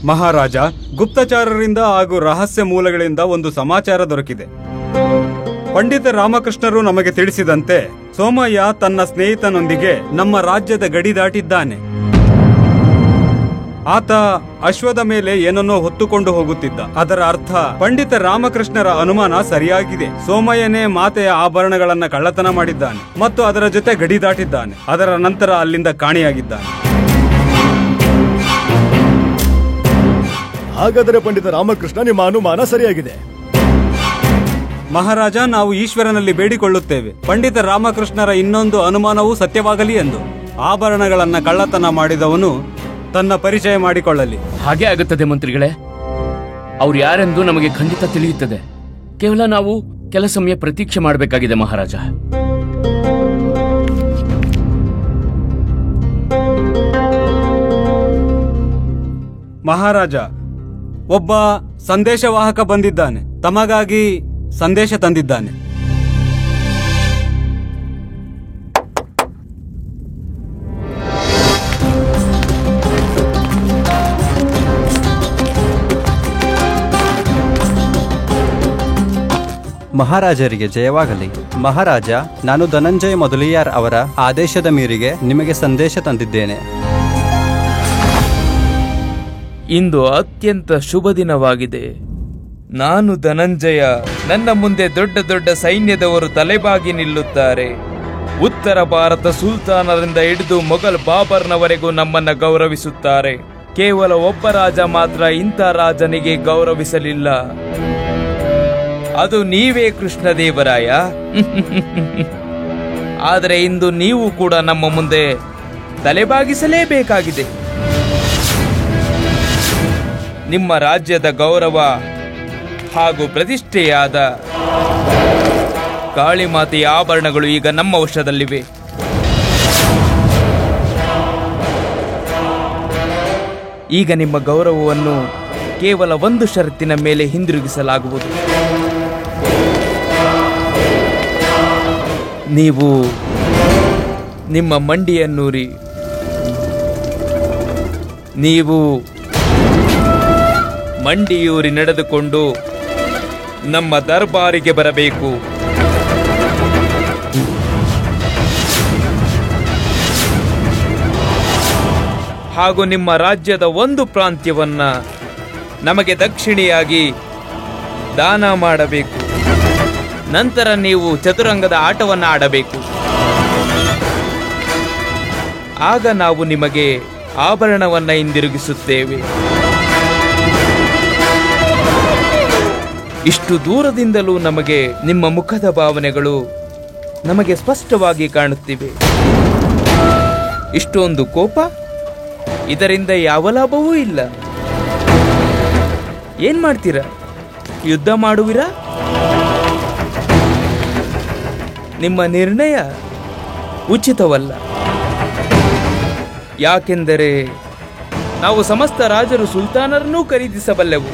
ಮಹಾರಾಜ, ಗುಪ್ತಚಾರರಿಂದ ಹಾಗೂ ರಹಸ್ಯ ಮೂಲಗಳಿಂದ ಒಂದು ಸಮಾಚಾರ ದೊರಕಿದೆ. ಪಂಡಿತ ರಾಮಕೃಷ್ಣರು ನಮಗೆ ತಿಳಿಸಿದಂತೆ ಸೋಮಯ್ಯ ತನ್ನ ಸ್ನೇಹಿತನೊಂದಿಗೆ ನಮ್ಮ ರಾಜ್ಯದ ಗಡಿ ದಾಟಿದ್ದಾನೆ. ಆತ ಅಶ್ವದ ಮೇಲೆ ಏನನ್ನೋ ಹೊತ್ತುಕೊಂಡು ಹೋಗುತ್ತಿದ್ದ. ಅದರ ಅರ್ಥ ಪಂಡಿತ ರಾಮಕೃಷ್ಣರ ಅನುಮಾನ ಸರಿಯಾಗಿದೆ. ಸೋಮಯ್ಯನೇ ಮಾತೆಯ ಆಭರಣಗಳನ್ನ ಕಳ್ಳತನ ಮಾಡಿದ್ದಾನೆ ಮತ್ತು ಅದರ ಜೊತೆ ಗಡಿ ದಾಟಿದ್ದಾನೆ. ಅದರ ನಂತರ ಅಲ್ಲಿಂದ ಕಾಣೆಯಾಗಿದ್ದಾನೆ. ಹಾಗಾದರೆ ಪಂಡಿತ ರಾಮಕೃಷ್ಣ, ನಿಮ್ಮ ಅನುಮಾನ ಸರಿಯಾಗಿದೆ. ಮಹಾರಾಜ, ನಾವು ಈಶ್ವರನಲ್ಲಿ ಬೇಡಿಕೊಳ್ಳುತ್ತೇವೆ, ಪಂಡಿತ ರಾಮಕೃಷ್ಣರ ಇನ್ನೊಂದು ಅನುಮಾನವೂ ಸತ್ಯವಾಗಲಿ ಎಂದು. ಆಭರಣಗಳನ್ನ ಕಳ್ಳತನ ಮಾಡಿದವನು ತನ್ನ ಪರಿಚಯ ಮಾಡಿಕೊಳ್ಳಲಿ. ಹಾಗೆ ಆಗುತ್ತದೆ ಮಂತ್ರಿಗಳೇ. ಅವ್ರು ಯಾರೆಂದು ನಮಗೆ ಖಂಡಿತ ತಿಳಿಯುತ್ತದೆ. ಕೇವಲ ನಾವು ಕೆಲ ಸಮಯ ಪ್ರತೀಕ್ಷೆ ಮಾಡಬೇಕಾಗಿದೆ ಮಹಾರಾಜ. ಮಹಾರಾಜ, ಒಬ್ಬ ಸಂದೇಶವಾಹಕ ಬಂದಿದ್ದಾನೆ. ತಮಗಾಗಿ ಸಂದೇಶ ತಂದಿದ್ದಾನೆ. ಮಹಾರಾಜರಿಗೆ ಜಯವಾಗಲಿ. ಮಹಾರಾಜ, ನಾನು ಧನಂಜಯ ಮೊದಲಿಯಾರ್ ಅವರ ಆದೇಶದ ಮೇರೆಗೆ ನಿಮಗೆ ಸಂದೇಶ ತಂದಿದ್ದೇನೆ. ಇಂದು ಅತ್ಯಂತ ಶುಭ ದಿನವಾಗಿದೆ. ನಾನು ಧನಂಜಯ. ನನ್ನ ಮುಂದೆ ದೊಡ್ಡ ದೊಡ್ಡ ಸೈನ್ಯದವರು ತಲೆಬಾಗಿ ನಿಲ್ಲುತ್ತಾರೆ. ಉತ್ತರ ಭಾರತ ಸುಲ್ತಾನರಿಂದ ಹಿಡಿದು ಮೊಘಲ್ ಬಾಬರ್ನವರೆಗೂ ನಮ್ಮನ್ನ ಗೌರವಿಸುತ್ತಾರೆ. ಕೇವಲ ಒಬ್ಬ ರಾಜ ಮಾತ್ರ ಇಂಥ ರಾಜನಿಗೆ ಗೌರವಿಸಲಿಲ್ಲ. ಅದು ನೀವೇ ಕೃಷ್ಣದೇವರಾಯ. ಆದರೆ ಇಂದು ನೀವು ಕೂಡ ನಮ್ಮ ಮುಂದೆ ತಲೆಬಾಗಿಸಲೇಬೇಕಾಗಿದೆ. ನಿಮ್ಮ ರಾಜ್ಯದ ಗೌರವ ಹಾಗೂ ಪ್ರತಿಷ್ಠೆಯಾದ ಕಾಳಿಮಾತೆಯ ಆಭರಣಗಳು ಈಗ ನಮ್ಮ ವಶದಲ್ಲಿವೆ. ಈಗ ನಿಮ್ಮ ಗೌರವವನ್ನು ಕೇವಲ ಒಂದು ಷರತ್ತಿನ ಮೇಲೆ ಹಿಂದಿರುಗಿಸಲಾಗುವುದು. ನೀವು ನಿಮ್ಮ ಮಂಡಿಯನ್ನೂರಿ ನೀವು ಮಂಡಿಯೂರಿ ನಡೆದುಕೊಂಡು ನಮ್ಮ ದರ್ಬಾರಿಗೆ ಬರಬೇಕು. ಹಾಗೂ ನಿಮ್ಮ ರಾಜ್ಯದ ಒಂದು ಪ್ರಾಂತ್ಯವನ್ನ ನಮಗೆ ದಕ್ಷಿಣೆಯಾಗಿ ದಾನ ಮಾಡಬೇಕು. ನಂತರ ನೀವು ಚತುರಂಗದ ಆಟವನ್ನು ಆಡಬೇಕು. ಆಗ ನಾವು ನಿಮಗೆ ಆಭರಣವನ್ನು ಹಿಂದಿರುಗಿಸುತ್ತೇವೆ. ಇಷ್ಟು ದೂರದಿಂದಲೂ ನಮಗೆ ನಿಮ್ಮ ಮುಖದ ಭಾವನೆಗಳು ನಮಗೆ ಸ್ಪಷ್ಟವಾಗಿ ಕಾಣುತ್ತಿವೆ. ಇಷ್ಟೊಂದು ಕೋಪ, ಇದರಿಂದ ಯಾವ ಲಾಭವೂ ಇಲ್ಲ. ಏನ್ ಮಾಡ್ತೀರಾ? ಯುದ್ಧ ಮಾಡುವಿರಾ? ನಿಮ್ಮ ನಿರ್ಣಯ ಉಚಿತವಲ್ಲ. ಯಾಕೆಂದರೆ ನಾವು ಸಮಸ್ತ ರಾಜರು ಸುಲ್ತಾನರನ್ನೂ ಖರೀದಿಸಬಲ್ಲೆವು.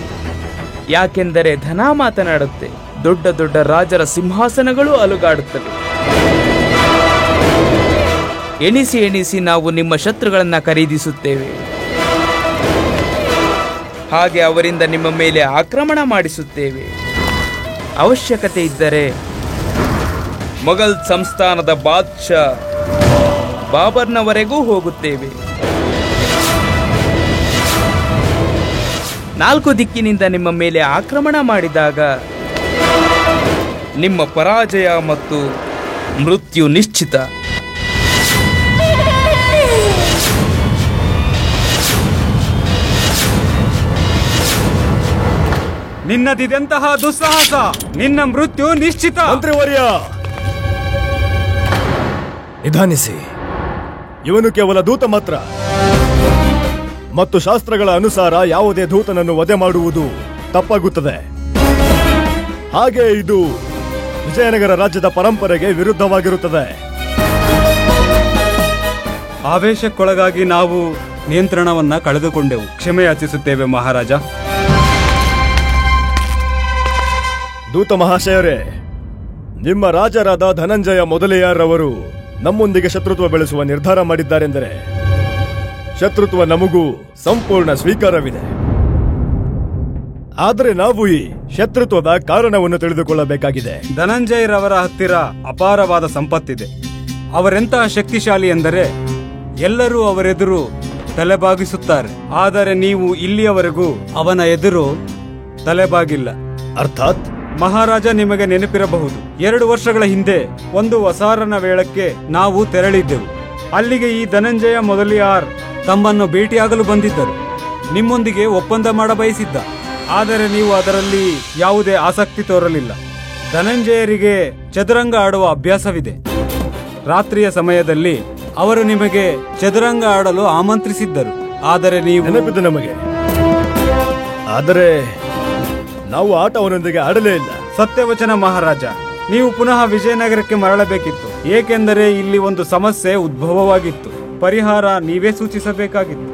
ಯಾಕೆಂದರೆ ಧನ ಮಾತನಾಡುತ್ತೆ. ದೊಡ್ಡ ದೊಡ್ಡ ರಾಜರ ಸಿಂಹಾಸನಗಳು ಅಲುಗಾಡುತ್ತವೆ. ಎಣಿಸಿ ಎಣಿಸಿ ನಾವು ನಿಮ್ಮ ಶತ್ರುಗಳನ್ನ ಖರೀದಿಸುತ್ತೇವೆ. ಹಾಗೆ ಅವರಿಂದ ನಿಮ್ಮ ಮೇಲೆ ಆಕ್ರಮಣ ಮಾಡಿಸುತ್ತೇವೆ. ಅವಶ್ಯಕತೆ ಇದ್ದರೆ ಮೊಘಲ್ ಸಂಸ್ಥಾನದ ಬಾದ್ಶಾ ಬಾಬರ್ನವರೆಗೂ ಹೋಗುತ್ತೇವೆ. 4 ದಿಕ್ಕಿನಿಂದ ನಿಮ್ಮ ಮೇಲೆ ಆಕ್ರಮಣ ಮಾಡಿದಾಗ ನಿಮ್ಮ ಪರಾಜಯ ಮತ್ತು ಮೃತ್ಯು ನಿಶ್ಚಿತ. ನಿನ್ನದಿದೆಂತಹ ದುಸ್ಸಾಹಸ! ನಿನ್ನ ಮೃತ್ಯು ನಿಶ್ಚಿತ. ಮಂತ್ರಿವರ್ಯ, ನಿಧಾನಿಸಿ. ಇವನು ಕೇವಲ ದೂತ ಮಾತ್ರ, ಮತ್ತು ಶಾಸ್ತ್ರಗಳ ಅನುಸಾರ ಯಾವುದೇ ದೂತನನ್ನು ವಧೆ ಮಾಡುವುದು ತಪ್ಪಾಗುತ್ತದೆ. ಹಾಗೆ ಇದು ವಿಜಯನಗರ ರಾಜ್ಯದ ಪರಂಪರೆಗೆ ವಿರುದ್ಧವಾಗಿರುತ್ತದೆ. ಆವೇಶಕ್ಕೊಳಗಾಗಿ ನಾವು ನಿಯಂತ್ರಣವನ್ನ ಕಳೆದುಕೊಂಡೆವು. ಕ್ಷಮೆ ಯಾಚಿಸುತ್ತೇವೆ ಮಹಾರಾಜ. ದೂತ ಮಹಾಶಯರೇ, ನಿಮ್ಮ ರಾಜರಾದ ಧನಂಜಯ ಮೊದಲಿಯಾರ್ ಅವರು ನಮ್ಮೊಂದಿಗೆ ಶತ್ರುತ್ವ ಬೆಳೆಸುವ ನಿರ್ಧಾರ ಮಾಡಿದ್ದಾರೆಂದರೆ ಶತ್ರುತ್ವ ನಮಗೂ ಸಂಪೂರ್ಣ ಸ್ವೀಕಾರವಿದೆ. ಆದರೆ ನಾವು ಈ ಶತ್ರುತ್ವದ ಕಾರಣವನ್ನು ತಿಳಿದುಕೊಳ್ಳಬೇಕಾಗಿದೆ. ಧನಂಜಯರವರ ಹತ್ತಿರ ಅಪಾರವಾದ ಸಂಪತ್ತಿದೆ. ಅವರೆಂತಹ ಶಕ್ತಿಶಾಲಿ ಎಂದರೆ ಎಲ್ಲರೂ ಅವರೆದುರು ತಲೆಬಾಗಿಸುತ್ತಾರೆ. ಆದರೆ ನೀವು ಇಲ್ಲಿಯವರೆಗೂ ಅವನ ಎದುರು ತಲೆಬಾಗಿಲ್ಲ. ಅರ್ಥಾತ್ ಮಹಾರಾಜ, ನಿಮಗೆ ನೆನಪಿರಬಹುದು, 2 ವರ್ಷಗಳ ಹಿಂದೆ ಒಂದು ವಸಾರನ ವೇಳಕ್ಕೆ ನಾವು ತೆರಳಿದ್ದೆವು. ಅಲ್ಲಿಗೆ ಈ ಧನಂಜಯ ಮೊದಲಿಯಾರ್ ತಮ್ಮನ್ನು ಭೇಟಿಯಾಗಲು ಬಂದಿದ್ದರು. ನಿಮ್ಮೊಂದಿಗೆ ಒಪ್ಪಂದ ಮಾಡಬಯಸಿದ್ದ. ಆದರೆ ನೀವು ಅದರಲ್ಲಿ ಯಾವುದೇ ಆಸಕ್ತಿ ತೋರಲಿಲ್ಲ. ಧನಂಜಯರಿಗೆ ಚದುರಂಗ ಆಡುವ ಅಭ್ಯಾಸವಿದೆ. ರಾತ್ರಿಯ ಸಮಯದಲ್ಲಿ ಅವರು ನಿಮಗೆ ಚದುರಂಗ ಆಡಲು ಆಮಂತ್ರಿಸಿದ್ದರು. ಆದರೆ ನೀವು ನೆನಪಿದೆ ನಮಗೆ. ಆದರೆ ನಾವು ಆಟವನೊಂದಿಗೆ ಆಡಲೇ ಇಲ್ಲ. ಸತ್ಯವಚನ ಮಹಾರಾಜ, ನೀವು ಪುನಃ ವಿಜಯನಗರಕ್ಕೆ ಮರಳಬೇಕಿತ್ತು. ಏಕೆಂದರೆ ಇಲ್ಲಿ ಒಂದು ಸಮಸ್ಯೆ ಉದ್ಭವವಾಗಿತ್ತು. ಪರಿಹಾರ ನೀವೇ ಸೂಚಿಸಬೇಕಾಗಿತ್ತು.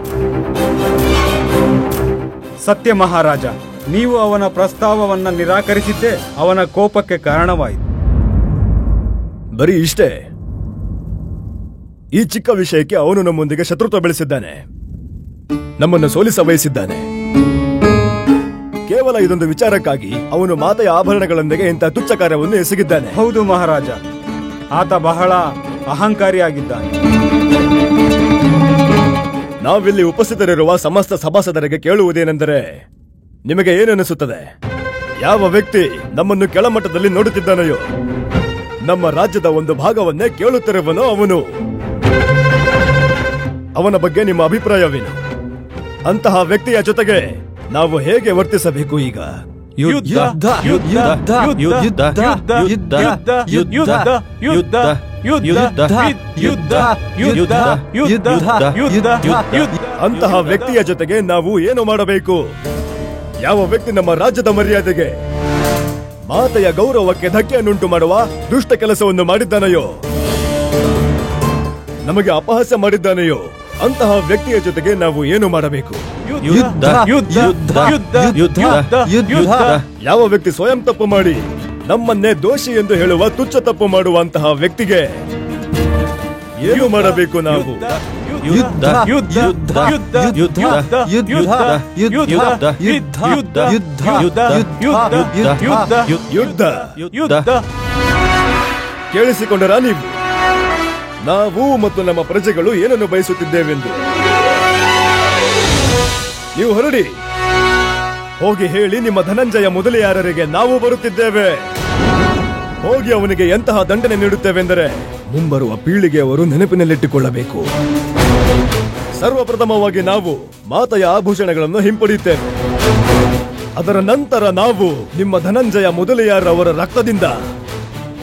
ಸತ್ಯ ಮಹಾರಾಜ, ನೀವು ಅವನ ಪ್ರಸ್ತಾವವನ್ನ ನಿರಾಕರಿಸಿದ್ದೇ ಅವನ ಕೋಪಕ್ಕೆ ಕಾರಣವಾಯಿತು. ಬರೀ ಇಷ್ಟೇ? ಈ ಚಿಕ್ಕ ವಿಷಯಕ್ಕೆ ಅವನು ನಮ್ಮೊಂದಿಗೆ ಶತ್ರುತ್ವ ಬೆಳೆಸಿದ್ದಾನೆ, ನಮ್ಮನ್ನು ಸೋಲಿಸ ಬಯಸಿದ್ದಾನೆ. ಕೇವಲ ಇದೊಂದು ವಿಚಾರಕ್ಕಾಗಿ ಅವನು ಮಾತೆಯ ಆಭರಣಗಳೊಂದಿಗೆ ಇಂತಹ ತುಚ್ಛ ಕಾರ್ಯವನ್ನು ಎಸಗಿದ್ದಾನೆ. ಹೌದು ಮಹಾರಾಜ, ಆತ ಬಹಳ ಅಹಂಕಾರಿಯಾಗಿದ್ದಾನೆ. ನಾವಿಲ್ಲಿ ಉಪಸ್ಥಿತರಿರುವ ಸಮಸ್ತ ಸಭಾಸದರಿಗೆ ಕೇಳುವುದೇನೆಂದರೆ, ನಿಮಗೆ ಏನನ್ನಿಸುತ್ತದೆ? ಯಾವ ವ್ಯಕ್ತಿ ನಮ್ಮನ್ನು ಕೆಳಮಟ್ಟದಲ್ಲಿ ನೋಡುತ್ತಿದ್ದಾನೆಯೋ, ನಮ್ಮ ರಾಜ್ಯದ ಒಂದು ಭಾಗವನ್ನೇ ಕೇಳುತ್ತಿರುವನೋ ಅವನ ಬಗ್ಗೆ ನಿಮ್ಮ ಅಭಿಪ್ರಾಯವೇನು? ಅಂತಹ ವ್ಯಕ್ತಿಯ ಜೊತೆಗೆ ನಾವು ಹೇಗೆ ವರ್ತಿಸಬೇಕು ಈಗ? ಅಂತಹ ವ್ಯಕ್ತಿಯ ಜೊತೆಗೆ ನಾವು ಏನು ಮಾಡಬೇಕು? ಯಾವ ವ್ಯಕ್ತಿ ನಮ್ಮ ರಾಜ್ಯದ ಮರ್ಯಾದೆಗೆ, ಮಾತೆಯ ಗೌರವಕ್ಕೆ ಧಕ್ಕೆಯನ್ನುಂಟು ಮಾಡುವ ದುಷ್ಟ ಕೆಲಸವನ್ನು ಮಾಡಿದ್ದಾನೆಯೋ, ನಮಗೆ ಅಪಹಾಸ್ಯ ಮಾಡಿದ್ದಾನೆಯೋ, ಅಂತಹ ವ್ಯಕ್ತಿಯ ಜೊತೆಗೆ ನಾವು ಏನು ಮಾಡಬೇಕು? ಯಾವ ವ್ಯಕ್ತಿ ಸ್ವಯಂ ತಪ್ಪು ಮಾಡಿ ನಮ್ಮನ್ನೇ ದೋಷಿ ಎಂದು ಹೇಳುವ ತುಚ್ಛ ತಪ್ಪು ಮಾಡುವಂತಹ ವ್ಯಕ್ತಿಗೆ ಏನು ಮಾಡಬೇಕು ನಾವು? ಯುದ್ಧ. ಕೇಳಿಸಿಕೊಂಡರಾ ನೀವು? ನಾವು ಮತ್ತು ನಮ್ಮ ಪ್ರಜೆಗಳು ಏನನ್ನು ಬಯಸುತ್ತಿದ್ದೇವೆಂದು ನೀವು ಹೊರಡಿ, ಹೋಗಿ ಹೇಳಿ ನಿಮ್ಮ ಧನಂಜಯ ಮೊದಲಿಯಾರರಿಗೆ ನಾವು ಬರುತ್ತಿದ್ದೇವೆ. ಹೋಗಿ ಅವನಿಗೆ ಎಂತಹ ದಂಡನೆ ನೀಡುತ್ತೇವೆಂದರೆ ಮುಂಬರುವ ಪೀಳಿಗೆಯವರು ನೆನಪಿನಲ್ಲಿಟ್ಟುಕೊಳ್ಳಬೇಕು. ಸರ್ವಪ್ರಥಮವಾಗಿ ನಾವು ಮಾತೆಯ ಆಭೂಷಣಗಳನ್ನು ಹಿಂಪಡೆಯುತ್ತೇವೆ. ಅದರ ನಂತರ ನಾವು ನಿಮ್ಮ ಧನಂಜಯ ಮೊದಲಿಯಾರ್ ಅವರ ರಕ್ತದಿಂದ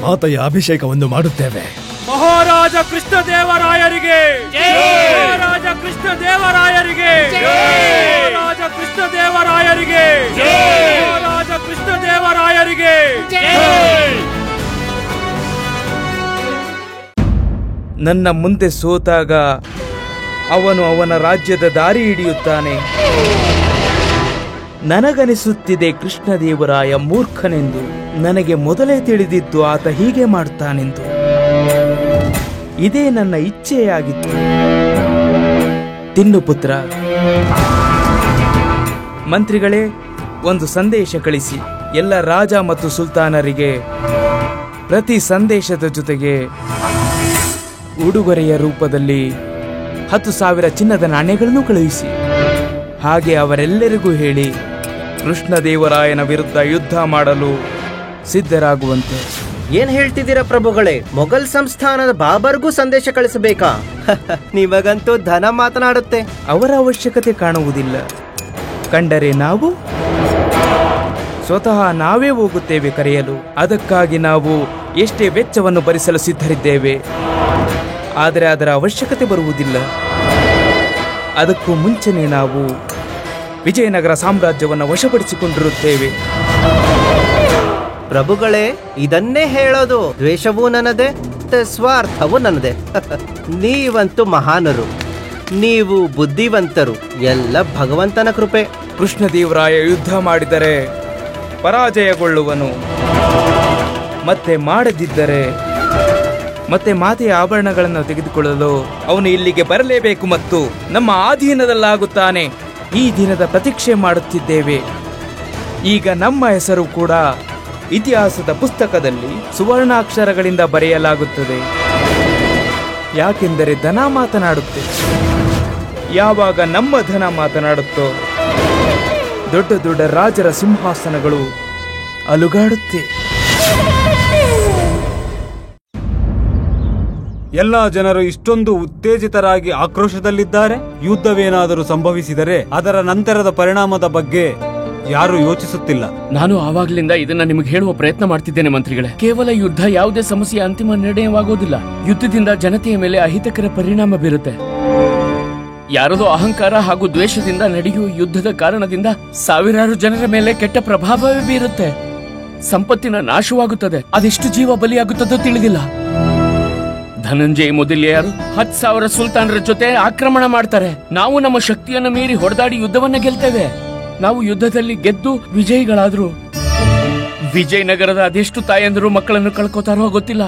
ಮಾತೆಯ ಅಭಿಷೇಕವನ್ನು ಮಾಡುತ್ತೇವೆ. ಮಹಾರಾಜ ಕೃಷ್ಣದೇವರಾಯರಿಗೆ ಮಹಾರಾಜ ಕೃಷ್ಣದೇವರಾಯರಿಗೆ ಮಹಾರಾಜ ಕೃಷ್ಣದೇವರಾಯರಿಗೆ ಮಹಾರಾಜ ಕೃಷ್ಣದೇವರಾಯರಿಗೆ. ನನ್ನ ಮುಂದೆ ಸೋತಾಗ ಅವನು ಅವನ ರಾಜ್ಯದ ದಾರಿ ಹಿಡಿಯುತ್ತಾನೆ. ನನಗನಿಸುತ್ತಿದೆ ಕೃಷ್ಣದೇವರಾಯ ಮೂರ್ಖನೆಂದು. ನನಗೆ ಮೊದಲೇ ತಿಳಿದಿದ್ದು ಆತ ಹೀಗೆ ಮಾಡುತ್ತಾನೆಂದು. ಇದೇ ನನ್ನ ಇಚ್ಛೆಯಾಗಿತ್ತು. ತಿನ್ನು ಪುತ್ರ. ಮಂತ್ರಿಗಳೇ, ಒಂದು ಸಂದೇಶ ಕಳಿಸಿ. ಎಲ್ಲ ರಾಜ ಮತ್ತು ಸುಲ್ತಾನರಿಗೆ ಪ್ರತಿ ಸಂದೇಶದ ಜೊತೆಗೆ ಉಡುಗೊರೆಯ ರೂಪದಲ್ಲಿ 10,000 ಚಿನ್ನದ ನಾಣ್ಯಗಳನ್ನು ಕಳುಹಿಸಿ. ಹಾಗೆ ಅವರೆಲ್ಲರಿಗೂ ಹೇಳಿ ಕೃಷ್ಣದೇವರಾಯನ ವಿರುದ್ಧ ಯುದ್ಧ ಮಾಡಲು ಸಿದ್ಧರಾಗುವಂತೆ. ಏನ್ ಹೇಳ್ತಿದ್ದೀರಾ ಪ್ರಭುಗಳೇ? ಮೊಘಲ್ ಸಂಸ್ಥಾನದ ಬಾಬರ್ಗೂ ಸಂದೇಶ ಕಳಿಸಬೇಕಾ? ನಿಮಗಂತೂ ಧನ ಮಾತನಾಡುತ್ತೆ. ಅವರ ಅವಶ್ಯಕತೆ ಕಾಣುವುದಿಲ್ಲ. ಕಂಡರೆ ನಾವು ಸ್ವತಃ ನಾವೇ ಹೋಗುತ್ತೇವೆ ಕರೆಯಲು. ಅದಕ್ಕಾಗಿ ನಾವು ಎಷ್ಟೇ ವೆಚ್ಚವನ್ನು ಭರಿಸಲು ಸಿದ್ಧರಿದ್ದೇವೆ. ಆದರೆ ಅದರ ಅವಶ್ಯಕತೆ ಬರುವುದಿಲ್ಲ. ಅದಕ್ಕೂ ಮುಂಚೆನೇ ನಾವು ವಿಜಯನಗರ ಸಾಮ್ರಾಜ್ಯವನ್ನು ವಶಪಡಿಸಿಕೊಂಡಿರುತ್ತೇವೆ. ಪ್ರಭುಗಳೇ, ಇದನ್ನೇ ಹೇಳೋದು. ದ್ವೇಷವೂ ನನ್ನದೇ, ಸ್ವಾರ್ಥವೂ ನನ್ನದೇ. ನೀವಂತೂ ಮಹಾನರು, ನೀವು ಬುದ್ಧಿವಂತರು. ಎಲ್ಲ ಭಗವಂತನ ಕೃಪೆ. ಕೃಷ್ಣದೇವರಾಯ ಯುದ್ಧ ಮಾಡಿದರೆ ಪರಾಜಯಗೊಳ್ಳುವನು. ಮತ್ತೆ ಮಾಡದಿದ್ದರೆ ಮತ್ತೆ ಮಾತೆಯ ಆಭರಣಗಳನ್ನು ತೆಗೆದುಕೊಳ್ಳಲು ಅವನು ಇಲ್ಲಿಗೆ ಬರಲೇಬೇಕು ಮತ್ತು ನಮ್ಮ ಆಧೀನದಲ್ಲಾಗುತ್ತಾನೆ. ಈ ದಿನದ ಪ್ರತೀಕ್ಷೆ ಮಾಡುತ್ತಿದ್ದೇವೆ. ಈಗ ನಮ್ಮ ಹೆಸರು ಕೂಡ ಇತಿಹಾಸದ ಪುಸ್ತಕದಲ್ಲಿ ಸುವರ್ಣಾಕ್ಷರಗಳಿಂದ ಬರೆಯಲಾಗುತ್ತದೆ. ಯಾಕೆಂದರೆ ಧನ ಮಾತನಾಡುತ್ತೆ. ಯಾವಾಗ ನಮ್ಮ ಧನ ಮಾತನಾಡುತ್ತೋ ದೊಡ್ಡ ದೊಡ್ಡ ರಾಜರ ಸಿಂಹಾಸನಗಳು ಅಲುಗಾಡುತ್ತೆ. ಎಲ್ಲಾ ಜನರು ಇಷ್ಟೊಂದು ಉತ್ತೇಜಿತರಾಗಿ ಆಕ್ರೋಶದಲ್ಲಿದ್ದಾರೆ. ಯುದ್ಧವೇನಾದರೂ ಸಂಭವಿಸಿದರೆ ಅದರ ನಂತರದ ಪರಿಣಾಮದ ಬಗ್ಗೆ ಯಾರು ಯೋಚಿಸುತ್ತಿಲ್ಲ. ನಾನು ಆವಾಗ್ಲಿಂದ ಇದನ್ನ ನಿಮಗೆ ಹೇಳುವ ಪ್ರಯತ್ನ ಮಾಡ್ತಿದ್ದೇನೆ ಮಂತ್ರಿಗಳೇ. ಕೇವಲ ಯುದ್ಧ ಯಾವುದೇ ಸಮಸ್ಯೆಯ ಅಂತಿಮ ನಿರ್ಣಯವಾಗೋದಿಲ್ಲ. ಯುದ್ಧದಿಂದ ಜನತೆಯ ಮೇಲೆ ಅಹಿತಕರ ಪರಿಣಾಮ ಬೀರುತ್ತೆ. ಯಾರದೋ ಅಹಂಕಾರ ಹಾಗೂ ದ್ವೇಷದಿಂದ ನಡೆಯುವ ಯುದ್ಧದ ಕಾರಣದಿಂದ ಸಾವಿರಾರು ಜನರ ಮೇಲೆ ಕೆಟ್ಟ ಪ್ರಭಾವವೇ ಬೀರುತ್ತೆ. ಸಂಪತ್ತಿನ ನಾಶವಾಗುತ್ತದೆ. ಅದೆಷ್ಟು ಜೀವ ಬಲಿಯಾಗುತ್ತದೋ ತಿಳಿದಿಲ್ಲ. ಧನಂಜಯ ಮೊದಲಿಯಾರು 10,000 ಸುಲ್ತಾನರ ಜೊತೆ ಆಕ್ರಮಣ ಮಾಡ್ತಾರೆ. ನಾವು ನಮ್ಮ ಶಕ್ತಿಯನ್ನು ಮೀರಿ ಹೊಡೆದಾಡಿ ಯುದ್ಧವನ್ನ ಗೆಲ್ತೇವೆ. ನಾವು ಯುದ್ಧದಲ್ಲಿ ಗೆದ್ದು ವಿಜಯಿಗಳಾದ್ರು ವಿಜಯನಗರದ ಅದೆಷ್ಟು ತಾಯಂದರು ಮಕ್ಕಳನ್ನು ಕಳ್ಕೋತಾರೋ ಗೊತ್ತಿಲ್ಲ.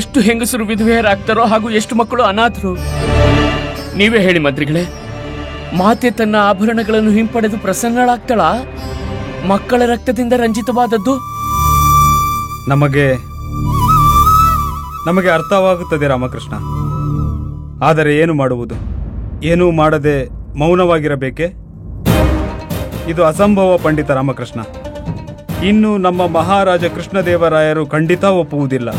ಎಷ್ಟು ಹೆಂಗಸರು ವಿಧವೆಯರಾಗ್ತಾರೋ ಹಾಗೂ ಎಷ್ಟು ಮಕ್ಕಳು ಅನಾಥರು. ನೀವೇ ಹೇಳಿ ಮಂತ್ರಿಗಳೇ, ಮಾತೆ ತನ್ನ ಆಭರಣಗಳನ್ನು ಹಿಂಪಡೆದು ಪ್ರಸನ್ನಳಾಗ್ತಾಳ? ಮಕ್ಕಳ ರಕ್ತದಿಂದ ರಂಜಿತವಾದದ್ದು ನಮಗೆ ಅರ್ಥವಾಗುತ್ತದೆ ರಾಮಕೃಷ್ಣ. ಆದರೆ ಏನು ಮಾಡುವುದು? ಏನೂ ಮಾಡದೆ ಮೌನವಾಗಿರಬೇಕೆ? ಇದು ಅಸಂಭವ ಪಂಡಿತ ರಾಮಕೃಷ್ಣ. ಇನ್ನು ನಮ್ಮ ಮಹಾರಾಜ ಕೃಷ್ಣದೇವರಾಯರು ಖಂಡಿತ ಒಪ್ಪುವುದಿಲ್ಲ.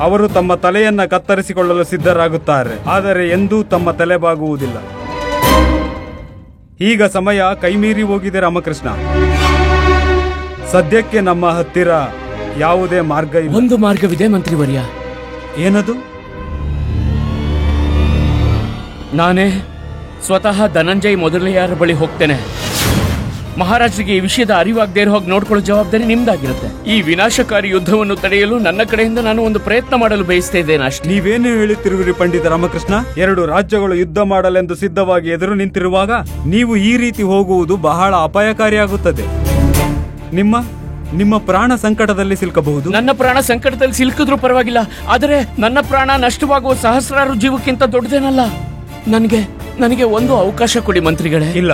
ಅವರು ತಮ್ಮ ತಲೆಯನ್ನ ಕತ್ತರಿಸಿಕೊಳ್ಳಲು ಸಿದ್ಧರಾಗುತ್ತಾರೆ, ಆದರೆ ಎಂದೂ ತಮ್ಮ ತಲೆ ಬಾಗುವುದಿಲ್ಲ. ಈಗ ಸಮಯ ಕೈಮೀರಿ ಹೋಗಿದೆ ರಾಮಕೃಷ್ಣ. ಸದ್ಯಕ್ಕೆ ನಮ್ಮ ಹತ್ತಿರ ಯಾವುದೇ ಮಾರ್ಗ ಇಲ್ಲ. ಒಂದು ಮಾರ್ಗವಿದೆ ಮಂತ್ರಿವರ್ಯ. ಏನದು? ನಾನೇ ಸ್ವತಃ ಧನಂಜಯ್ ಮೊದಲಿಯಾರ ಬಳಿ ಹೋಗ್ತೇನೆ. ಮಹಾರಾಜರಿಗೆ ಈ ವಿಷಯದ ಅರಿವಾಗದೇ ಇರೋ ಹೋಗಿ ನೋಡ್ಕೊಳ್ಳೋ ಜವಾಬ್ದಾರಿ ನಿಮ್ದಾಗಿರುತ್ತೆ. ಈ ವಿನಾಶಕಾರಿ ಯುದ್ಧವನ್ನು ತಡೆಯಲು ನನ್ನ ಕಡೆಯಿಂದ ನಾನು ಒಂದು ಪ್ರಯತ್ನ ಮಾಡಲು ಬಯಸ್ತಾ ಇದ್ದೇನೆ ಅಷ್ಟೇ. ನೀವೇನು ಹೇಳುತ್ತಿರುವಿರಿ ಪಂಡಿತ ರಾಮಕೃಷ್ಣ? 2 ರಾಜ್ಯಗಳು ಯುದ್ಧ ಮಾಡಲೆಂದು ಸಿದ್ಧವಾಗಿ ಎದುರು ನಿಂತಿರುವಾಗ ನೀವು ಈ ರೀತಿ ಹೋಗುವುದು ಬಹಳ ಅಪಾಯಕಾರಿಯಾಗುತ್ತದೆ. ನಿಮ್ಮ ಪ್ರಾಣ ಸಂಕಟದಲ್ಲಿ ಸಿಲುಕಬಹುದು. ನನ್ನ ಪ್ರಾಣ ಸಂಕಟದಲ್ಲಿ ಸಿಲುಕಿದ್ರೂ ಪರವಾಗಿಲ್ಲ, ಆದರೆ ನನ್ನ ಪ್ರಾಣ ನಷ್ಟವಾಗುವ ಸಹಸ್ರಾರು ಜೀವಕ್ಕಿಂತ ದೊಡ್ಡದೇನಲ್ಲ. ನನಗೆ ಒಂದು ಅವಕಾಶ ಕೊಡಿ ಮಂತ್ರಿಗಳೇ. ಇಲ್ಲ,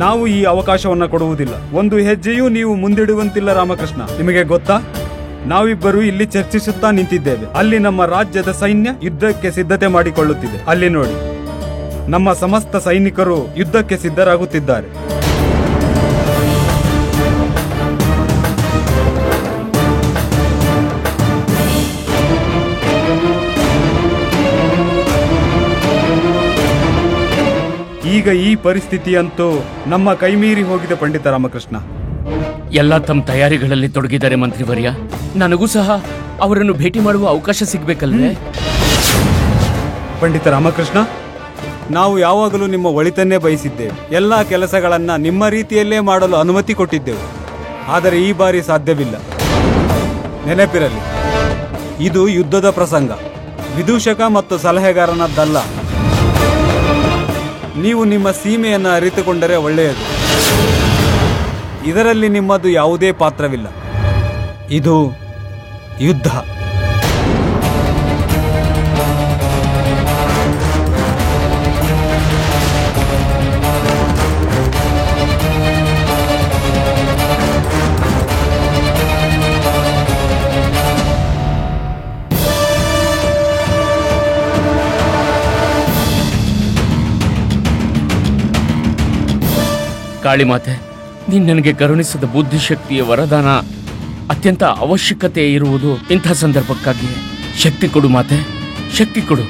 ನಾವು ಈ ಅವಕಾಶವನ್ನ ಕೊಡುವುದಿಲ್ಲ. ಒಂದು ಹೆಜ್ಜೆಯೂ ನೀವು ಮುಂದಿಡುವಂತಿಲ್ಲ ರಾಮಕೃಷ್ಣ. ನಿಮಗೆ ಗೊತ್ತಾ, ನಾವಿಬ್ಬರು ಇಲ್ಲಿ ಚರ್ಚಿಸುತ್ತಾ ನಿಂತಿದ್ದೇವೆ. ಅಲ್ಲಿ ನಮ್ಮ ರಾಜ್ಯದ ಸೈನ್ಯ ಯುದ್ಧಕ್ಕೆ ಸಿದ್ಧತೆ ಮಾಡಿಕೊಳ್ಳುತ್ತಿದೆ. ಅಲ್ಲಿ ನೋಡಿ, ನಮ್ಮ ಸಮಸ್ತ ಸೈನಿಕರು ಯುದ್ಧಕ್ಕೆ ಸಿದ್ಧರಾಗುತ್ತಿದ್ದಾರೆ. ಈಗ ಈ ಪರಿಸ್ಥಿತಿಯಂತೂ ನಮ್ಮ ಕೈಮೀರಿ ಹೋಗಿದೆ ಪಂಡಿತ ರಾಮಕೃಷ್ಣ. ಎಲ್ಲ ತಮ್ಮ ತಯಾರಿಗಳಲ್ಲಿ ತೊಡಗಿದ್ದಾರೆ ಮಂತ್ರಿವರ್ಯ. ನನಗೂ ಸಹ ಅವರನ್ನು ಭೇಟಿ ಮಾಡುವ ಅವಕಾಶ ಸಿಗ್ಬೇಕಲ್ವೇ? ಪಂಡಿತ ರಾಮಕೃಷ್ಣ, ನಾವು ಯಾವಾಗಲೂ ನಿಮ್ಮ ಒಳಿತನ್ನೇ ಬಯಸಿದ್ದೇವೆ. ಎಲ್ಲ ಕೆಲಸಗಳನ್ನ ನಿಮ್ಮ ರೀತಿಯಲ್ಲೇ ಮಾಡಲು ಅನುಮತಿ ಕೊಟ್ಟಿದ್ದೆವು. ಆದರೆ ಈ ಬಾರಿ ಸಾಧ್ಯವಿಲ್ಲ. ನೆನಪಿರಲಿ, ಇದು ಯುದ್ಧದ ಪ್ರಸಂಗ, ವಿದೂಷಕ ಮತ್ತು ಸಲಹೆಗಾರನದ್ದಲ್ಲ. ನೀವು ನಿಮ್ಮ ಸೀಮೆಯನ್ನು ಅರಿತುಕೊಂಡರೆ ಒಳ್ಳೆಯದು. ಇದರಲ್ಲಿ ನಿಮ್ಮದು ಯಾವುದೇ ಪಾತ್ರವಿಲ್ಲ. ಇದು ಯುದ್ಧ. ಕಾಳಿಮಾತೆ, ನೀನ್ ನನಗೆ ಕರುಣಿಸಿದ ಬುದ್ಧಿಶಕ್ತಿಯ ವರದಾನ ಅತ್ಯಂತ ಅವಶ್ಯಕತೆ ಇರುವುದು ಇಂಥ ಸಂದರ್ಭಕ್ಕಾಗಿ. ಶಕ್ತಿ ಕೊಡು ಮಾತೆ, ಶಕ್ತಿ ಕೊಡು.